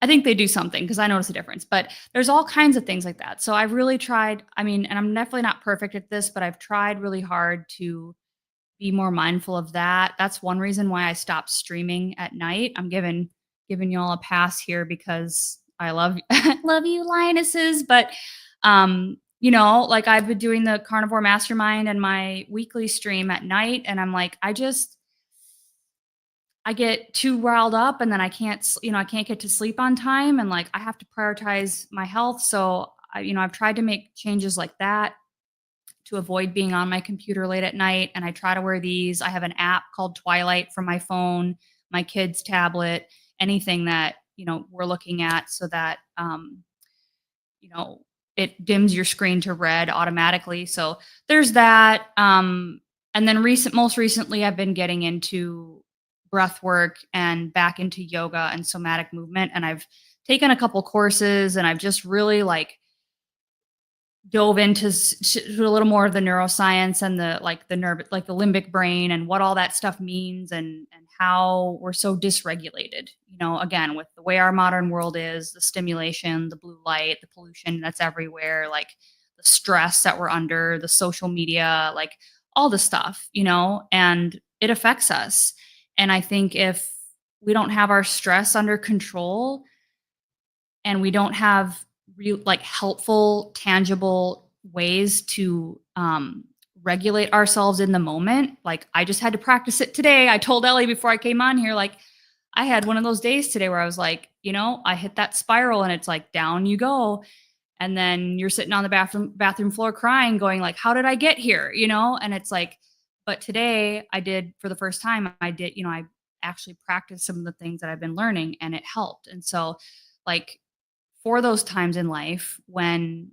I think they do something because I notice a difference. But there's all kinds of things like that. So I've really tried, and I'm definitely not perfect at this, but I've tried really hard to be more mindful of that. That's one reason why I stopped streaming at night. I'm giving you all a pass here because I love love you, lionesses. But you know, like I've been doing the Carnivore Mastermind and my weekly stream at night, and I'm like, I get too riled up and then I can't get to sleep on time, and like I have to prioritize my health. So I've tried to make changes like that to avoid being on my computer late at night. And I try to wear these. I have an app called Twilight for my phone, my kid's tablet, anything that, you know, we're looking at, so that, you know, it dims your screen to red automatically. So there's that. And then most recently I've been getting into breath work and back into yoga and somatic movement. And I've taken a couple courses and I've just really like dove into a little more of the neuroscience and the nerve, like the limbic brain and what all that stuff means, and how we're so dysregulated, you know, again, with the way our modern world is, the stimulation, the blue light, the pollution that's everywhere, like the stress that we're under, the social media, like all the stuff, you know, and it affects us. And I think if we don't have our stress under control and we don't have real, like helpful, tangible ways to regulate ourselves in the moment. Like I just had to practice it today. I told Ellie before I came on here, like I had one of those days today where I was like, you know, I hit that spiral and it's like, down you go. And then you're sitting on the bathroom floor crying, going like, how did I get here? You know? And it's like, but today I did, for the first time, I actually practiced some of the things that I've been learning, and it helped. And so like, for those times in life when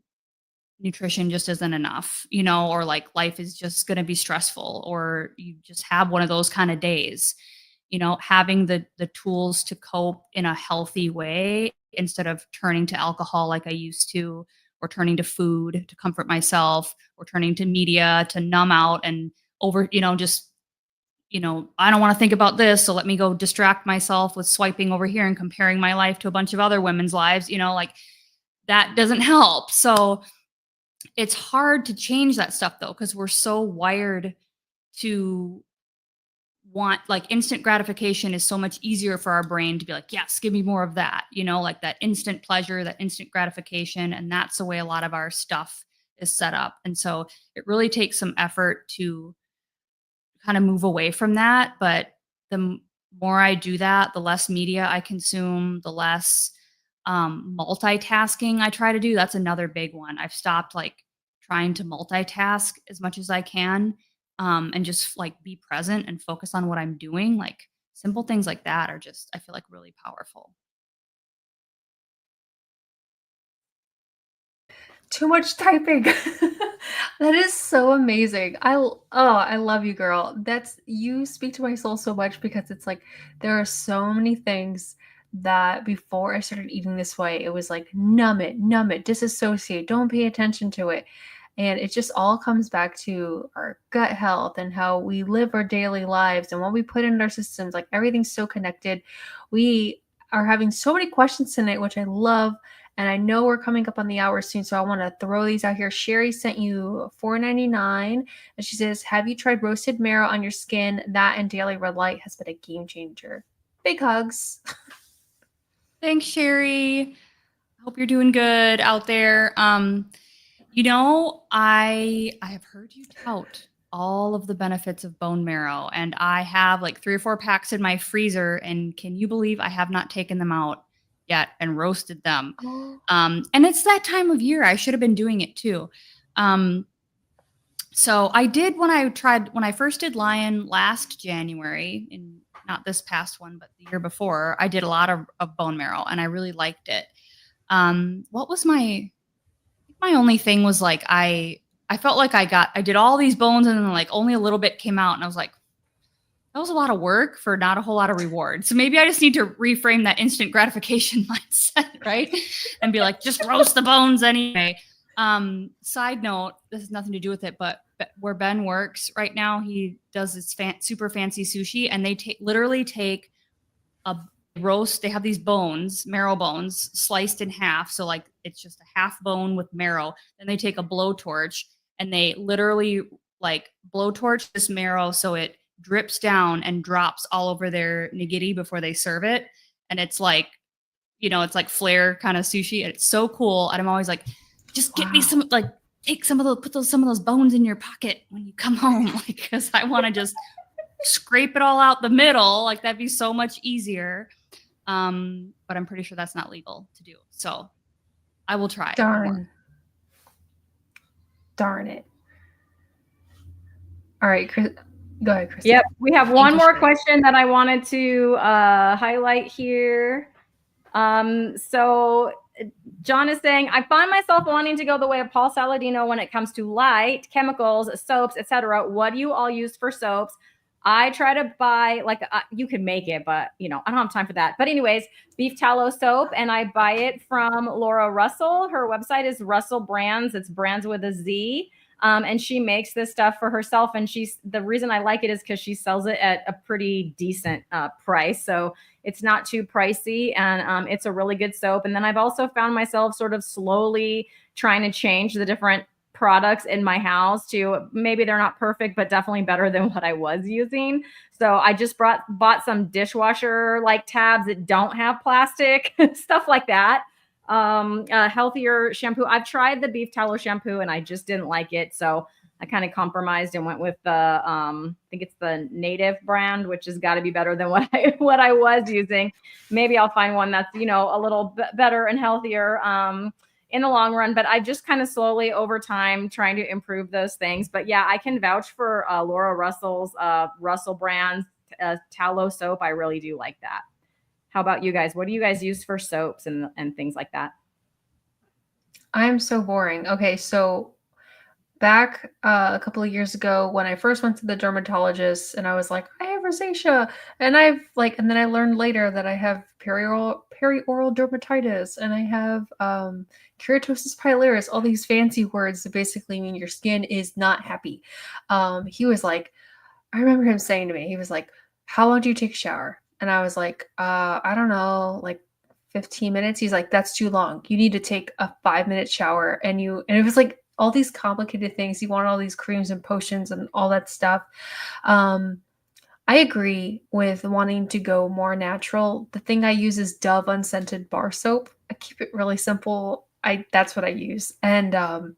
nutrition just isn't enough, you know, or like life is just going to be stressful, or you just have one of those kind of days, you know, having the tools to cope in a healthy way instead of turning to alcohol like I used to, or turning to food to comfort myself, or turning to media to numb out and over, you know, just, you know, I don't want to think about this, so let me go distract myself with swiping over here and comparing my life to a bunch of other women's lives, you know, like that doesn't help. So it's hard to change that stuff though, because we're so wired to want, like, instant gratification is so much easier for our brain to be like, yes, give me more of that, you know, like that instant pleasure, that instant gratification. And that's the way a lot of our stuff is set up. And so it really takes some effort to kind of move away from that. But more I do that, the less media I consume, the less multitasking I try to do. That's another big one. I've stopped like trying to multitask as much as I can, and just like be present and focus on what I'm doing. Like simple things like that are just, I feel like, really powerful. Too much typing. That is so amazing. I love you, girl. You speak to my soul so much, because it's like there are so many things that before I started eating this way, it was like numb it, disassociate, don't pay attention to it. And it just all comes back to our gut health and how we live our daily lives and what we put in our systems. Like everything's so connected. We are having so many questions tonight, which I love. And I know we're coming up on the hour soon, so I want to throw these out here. Sherry sent you $4.99, and she says, have you tried roasted marrow on your skin? That and daily red light has been a game changer. Big hugs. Thanks, Sherry. Hope you're doing good out there. You know, I have heard you tout all of the benefits of bone marrow, and I have like 3 or 4 packs in my freezer, and can you believe I have not taken them out yet and roasted them? Oh. And it's that time of year. I should have been doing it too. So I did when I first did Lion last January, in not this past one, but the year before, I did a lot of bone marrow and I really liked it. What was my only thing was like, I felt like I did all these bones and then like only a little bit came out. And I was like, that was a lot of work for not a whole lot of reward. So maybe I just need to reframe that instant gratification mindset, right? And be like, just roast the bones anyway. Side note, this has nothing to do with it, but where Ben works right now, he does this super fancy sushi, and they literally take a roast. They have these bones, marrow bones, sliced in half. So like it's just a half bone with marrow. Then they take a blowtorch and they literally like blowtorch this marrow so it drips down and drops all over their nigiri before they serve it. And it's like, you know, it's like flare kind of sushi. And it's so cool. And I'm always like, just get me some, like, take some of those, some of those bones in your pocket when you come home. Like, because I want to just scrape it all out the middle. Like, that'd be so much easier. But I'm pretty sure that's not legal to do. So I will try. Darn it. All right, Chris, go ahead, Cristie. Yep, we have one more question that I wanted to highlight here. So John is saying, I find myself wanting to go the way of Paul Saladino when it comes to light, chemicals, soaps, etc. What do you all use for soaps? I try to buy, like, you can make it, but, you know, I don't have time for that. But anyways, beef tallow soap, and I buy it from Laura Russell. Her website is Russell Brands. It's brands with a Z. And she makes this stuff for herself. And the reason I like it is because she sells it at a pretty decent price. So it's not too pricey, and it's a really good soap. And then I've also found myself sort of slowly trying to change the different products in my house to, maybe they're not perfect, but definitely better than what I was using. So I just bought some dishwasher like tabs that don't have plastic, stuff like that. Healthier shampoo. I've tried the beef tallow shampoo and I just didn't like it. So I kind of compromised and went with the, I think it's the Native brand, which has got to be better than what I was using. Maybe I'll find one that's, you know, a little better and healthier in the long run. But I just kind of slowly over time trying to improve those things. But yeah, I can vouch for Laura Russell's Russell Brands tallow soap. I really do like that. How about you guys? What do you guys use for soaps and things like that? I'm so boring. Okay, so back a couple of years ago when I first went to the dermatologist and I was like, I have rosacea, and and then I learned later that I have perioral dermatitis, and I have keratosis pilaris, all these fancy words that basically mean your skin is not happy. He was like, I remember him saying to me, he was like, how long do you take a shower? And I was like, I don't know, like 15 minutes. He's like, that's too long. You need to take a 5-minute shower. And it was like all these complicated things. He wanted all these creams and potions and all that stuff. I I agree with wanting to go more natural. The thing I use is Dove unscented bar soap. I keep it really simple. That's what I use. And I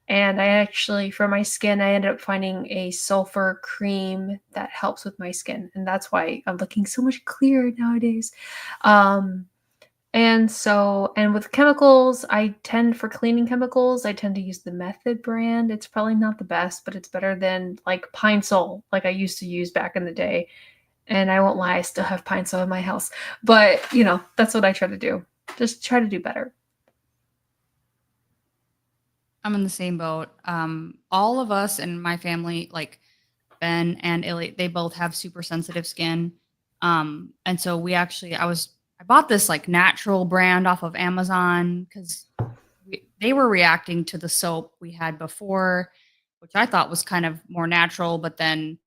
actually, for my skin, I ended up finding a sulfur cream that helps with my skin, and that's why I'm looking so much clearer nowadays. Um, and with chemicals, for cleaning chemicals, I tend to use the Method brand. It's probably not the best, but it's better than like Pine Sol, like I used to use back in the day. And I won't lie, I still have Pine Sol in my house. But, that's what I try to do. Just try to do better. I'm in the same boat. All of us in my family, like Ben and Ellie, they both have super sensitive skin. And so I bought this like natural brand off of Amazon because they were reacting to the soap we had before, which I thought was kind of more natural, but then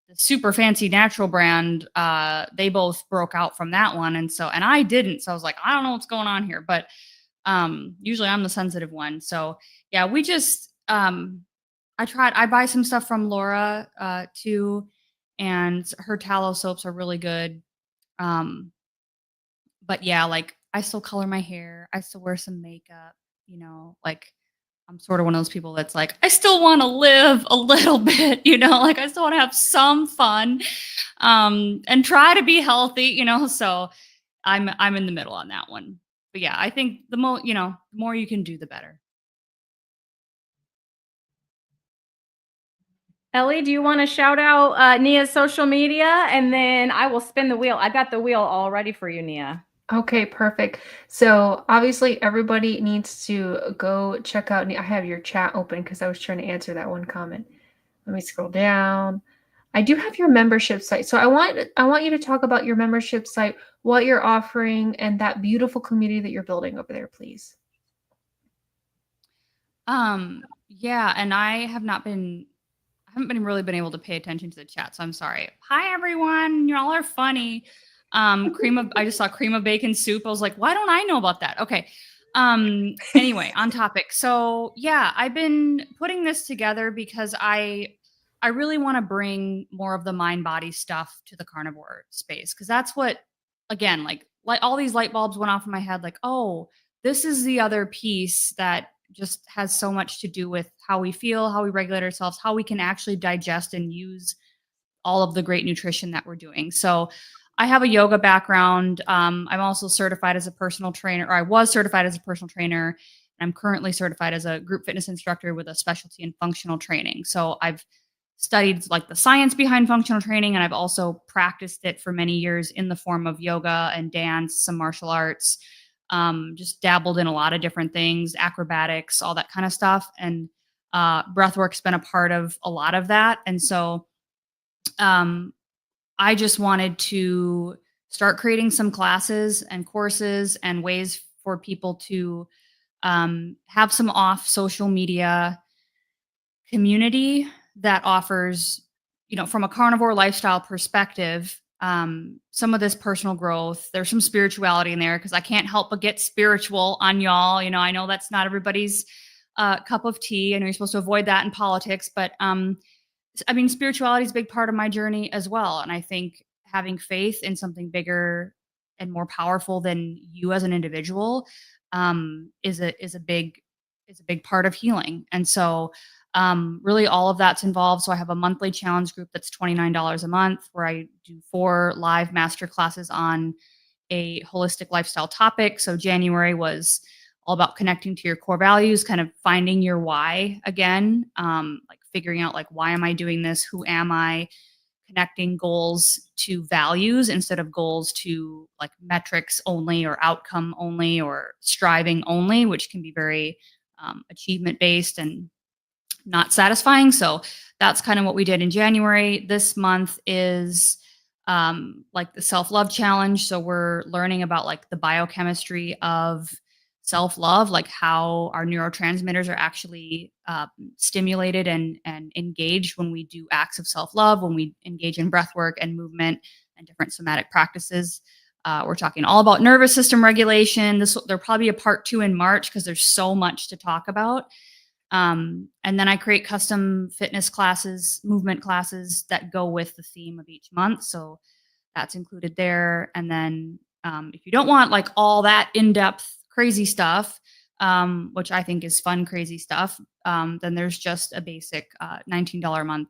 the super fancy natural brand, they both broke out from that one. And I didn't. So I was like, I don't know what's going on here, but usually I'm the sensitive one. So yeah, we just, I buy some stuff from Laura, too. And her tallow soaps are really good. But yeah, like I still color my hair. I still wear some makeup, like I'm sort of one of those people that's like, I still want to live a little bit, like I still want to have some fun, and try to be healthy, so I'm in the middle on that one. But yeah, I think the more you can do, the better. Ellie, do you want to shout out Neah's social media? And then I will spin the wheel. I got the wheel all ready for you, Neah. Okay, perfect. So obviously everybody needs to go check out. I have your chat open because I was trying to answer that one comment. Let me scroll down. I do have your membership site. So I want you to talk about your membership site, what you're offering, and that beautiful community that you're building over there, please. Yeah, and I haven't really been able to pay attention to the chat, so I'm sorry. Hi everyone, y'all are funny. I just saw cream of bacon soup. I was like, why don't I know about that? Okay. Anyway, on topic. So yeah, I've been putting this together because I really want to bring more of the mind body stuff to the carnivore space. Cause that's what, again, like all these light bulbs went off in my head, like, oh, this is the other piece that just has so much to do with how we feel, how we regulate ourselves, how we can actually digest and use all of the great nutrition that we're doing. So I have a yoga background. I'm also certified as a personal trainer, or I was certified as a personal trainer. And I'm currently certified as a group fitness instructor with a specialty in functional training. So I've studied like the science behind functional training, and I've also practiced it for many years in the form of yoga and dance, some martial arts, just dabbled in a lot of different things, acrobatics, all that kind of stuff. And breathwork's been a part of a lot of that. And so I just wanted to start creating some classes and courses and ways for people to have some off social media community that offers, from a carnivore lifestyle perspective, some of this personal growth. There's some spirituality in there because I can't help but get spiritual on y'all. I know that's not everybody's cup of tea. I know you're supposed to avoid that in politics, but spirituality is a big part of my journey as well. And I think having faith in something bigger and more powerful than you as an individual is a big part of healing. And so really all of that's involved. So I have a monthly challenge group that's $29 a month where I do 4 live master classes on a holistic lifestyle topic. So January was all about connecting to your core values, kind of finding your why again, like figuring out like, why am I doing this? Who am I? Connecting goals to values instead of goals to like metrics only or outcome only or striving only, which can be very achievement based and not satisfying. So that's kind of what we did in January. This month is like the self-love challenge. So we're learning about like the biochemistry of self-love, like how our neurotransmitters are actually stimulated and engaged when we do acts of self-love, when we engage in breath work and movement and different somatic practices. We're talking all about nervous system regulation. There'll probably be a part 2 in March because there's so much to talk about. And then I create custom fitness classes, movement classes that go with the theme of each month. So that's included there. And then if you don't want like all that in-depth crazy stuff, which I think is fun, crazy stuff, then there's just a basic $19 a month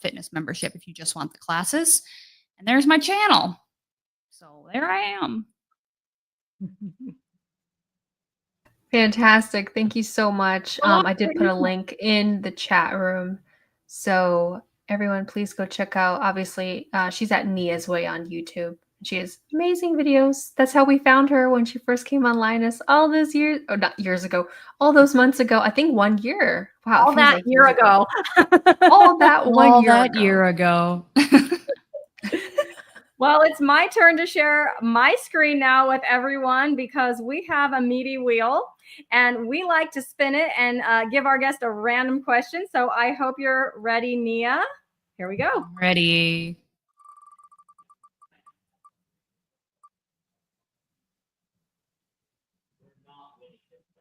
fitness membership if you just want the classes. And there's my channel. So there I am. Fantastic. Thank you so much. I did put a link in the chat room. So everyone, please go check out. Obviously, she's at Neah's Way on YouTube. She has amazing videos. That's how we found her when she first came on Lioness all those years, or not years ago, all those months ago. I think 1 year. Wow. All that year ago. All that one year ago. Well, it's my turn to share my screen now with everyone because we have a meaty wheel and we like to spin it and give our guest a random question. So I hope you're ready, Neah. Here we go. Ready.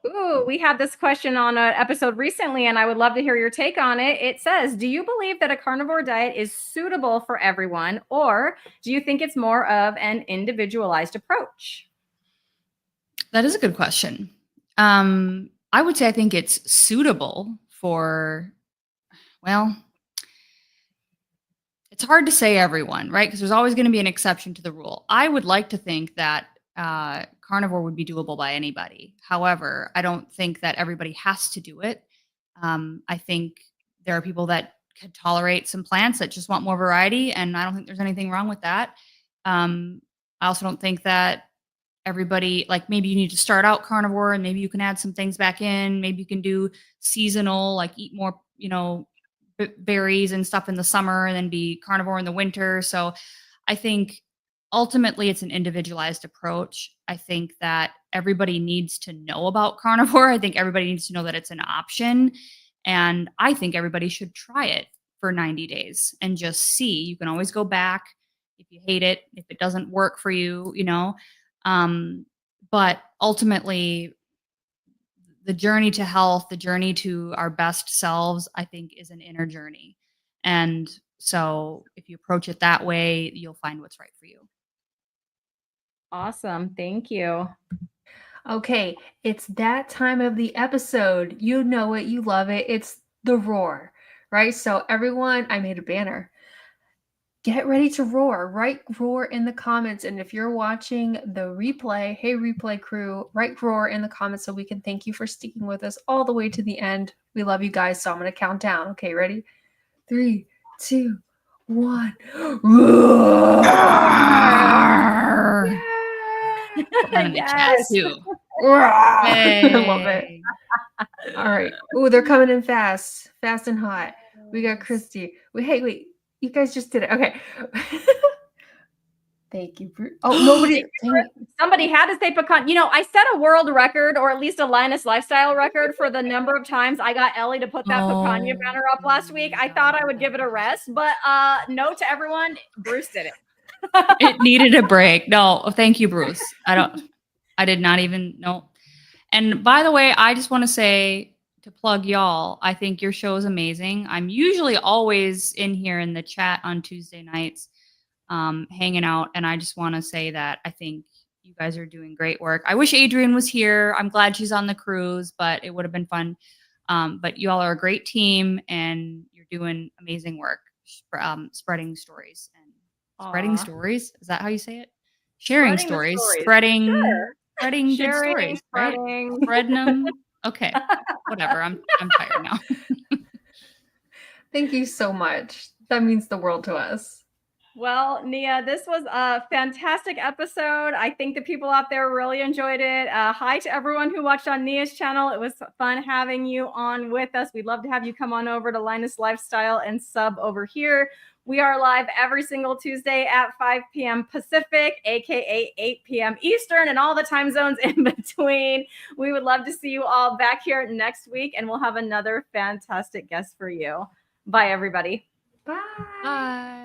Ooh, we had this question on an episode recently, and I would love to hear your take on it. It says, do you believe that a carnivore diet is suitable for everyone, or do you think it's more of an individualized approach? That is a good question. I would say I think it's suitable for, well, it's hard to say everyone, right? Because there's always going to be an exception to the rule. I would like to think that carnivore would be doable by anybody. However, I don't think that everybody has to do it. I think there are people that could tolerate some plants that just want more variety, and I don't think there's anything wrong with that. I also don't think that everybody, like maybe you need to start out carnivore and maybe you can add some things back in. Maybe you can do seasonal, like eat more, berries and stuff in the summer and then be carnivore in the winter. So I think ultimately it's an individualized approach. I think that everybody needs to know about carnivore. I think everybody needs to know that it's an option. And I think everybody should try it for 90 days and just see. You can always go back if you hate it, if it doesn't work for you, but ultimately the journey to health, the journey to our best selves, I think is an inner journey. And so if you approach it that way, you'll find what's right for you. Awesome. Thank you. Okay, it's that time of the episode. You know it, you love it. It's the roar, right? So everyone, I made a banner. Get ready to roar. Write roar in the comments. And if you're watching the replay, hey, replay crew, write roar in the comments so we can thank you for sticking with us all the way to the end. We love you guys. So I'm going to count down. Okay, ready? 3, 2, 1. Roar! I'm in the chat too. Hey. I love it. All right. Oh, they're coming in fast and hot. We got Cristie. Wait. You guys just did it. Okay. Thank you. Oh, nobody. Somebody had to say pecan. I set a world record, or at least a Lioness Lifestyle record, for the number of times I got Ellie to put that picanha banner up last week. I thought I would give it a rest, but no to everyone. Bruce did it. It needed a break. No, thank you, Bruce. I did not even know. And by the way, I just want to say, to plug y'all, I think your show is amazing. I'm usually always in here in the chat on Tuesday nights, hanging out. And I just want to say that I think you guys are doing great work. I wish Adrian was here. I'm glad she's on the cruise, but it would have been fun. But you all are a great team and you're doing amazing work, spreading stories and spreading stories. Is that how you say it? Sharing stories, spreading good stories, right? Spreading them. Okay, whatever. I'm tired now. Thank you so much. That means the world to us. Well, Neah, this was a fantastic episode. I think the people out there really enjoyed it. Hi to everyone who watched on Neah's channel. It was fun having you on with us. We'd love to have you come on over to Lioness Lifestyle and sub over here. We are live every single Tuesday at 5 p.m. Pacific, aka 8 p.m. Eastern, and all the time zones in between. We would love to see you all back here next week, and we'll have another fantastic guest for you. Bye, everybody. Bye. Bye.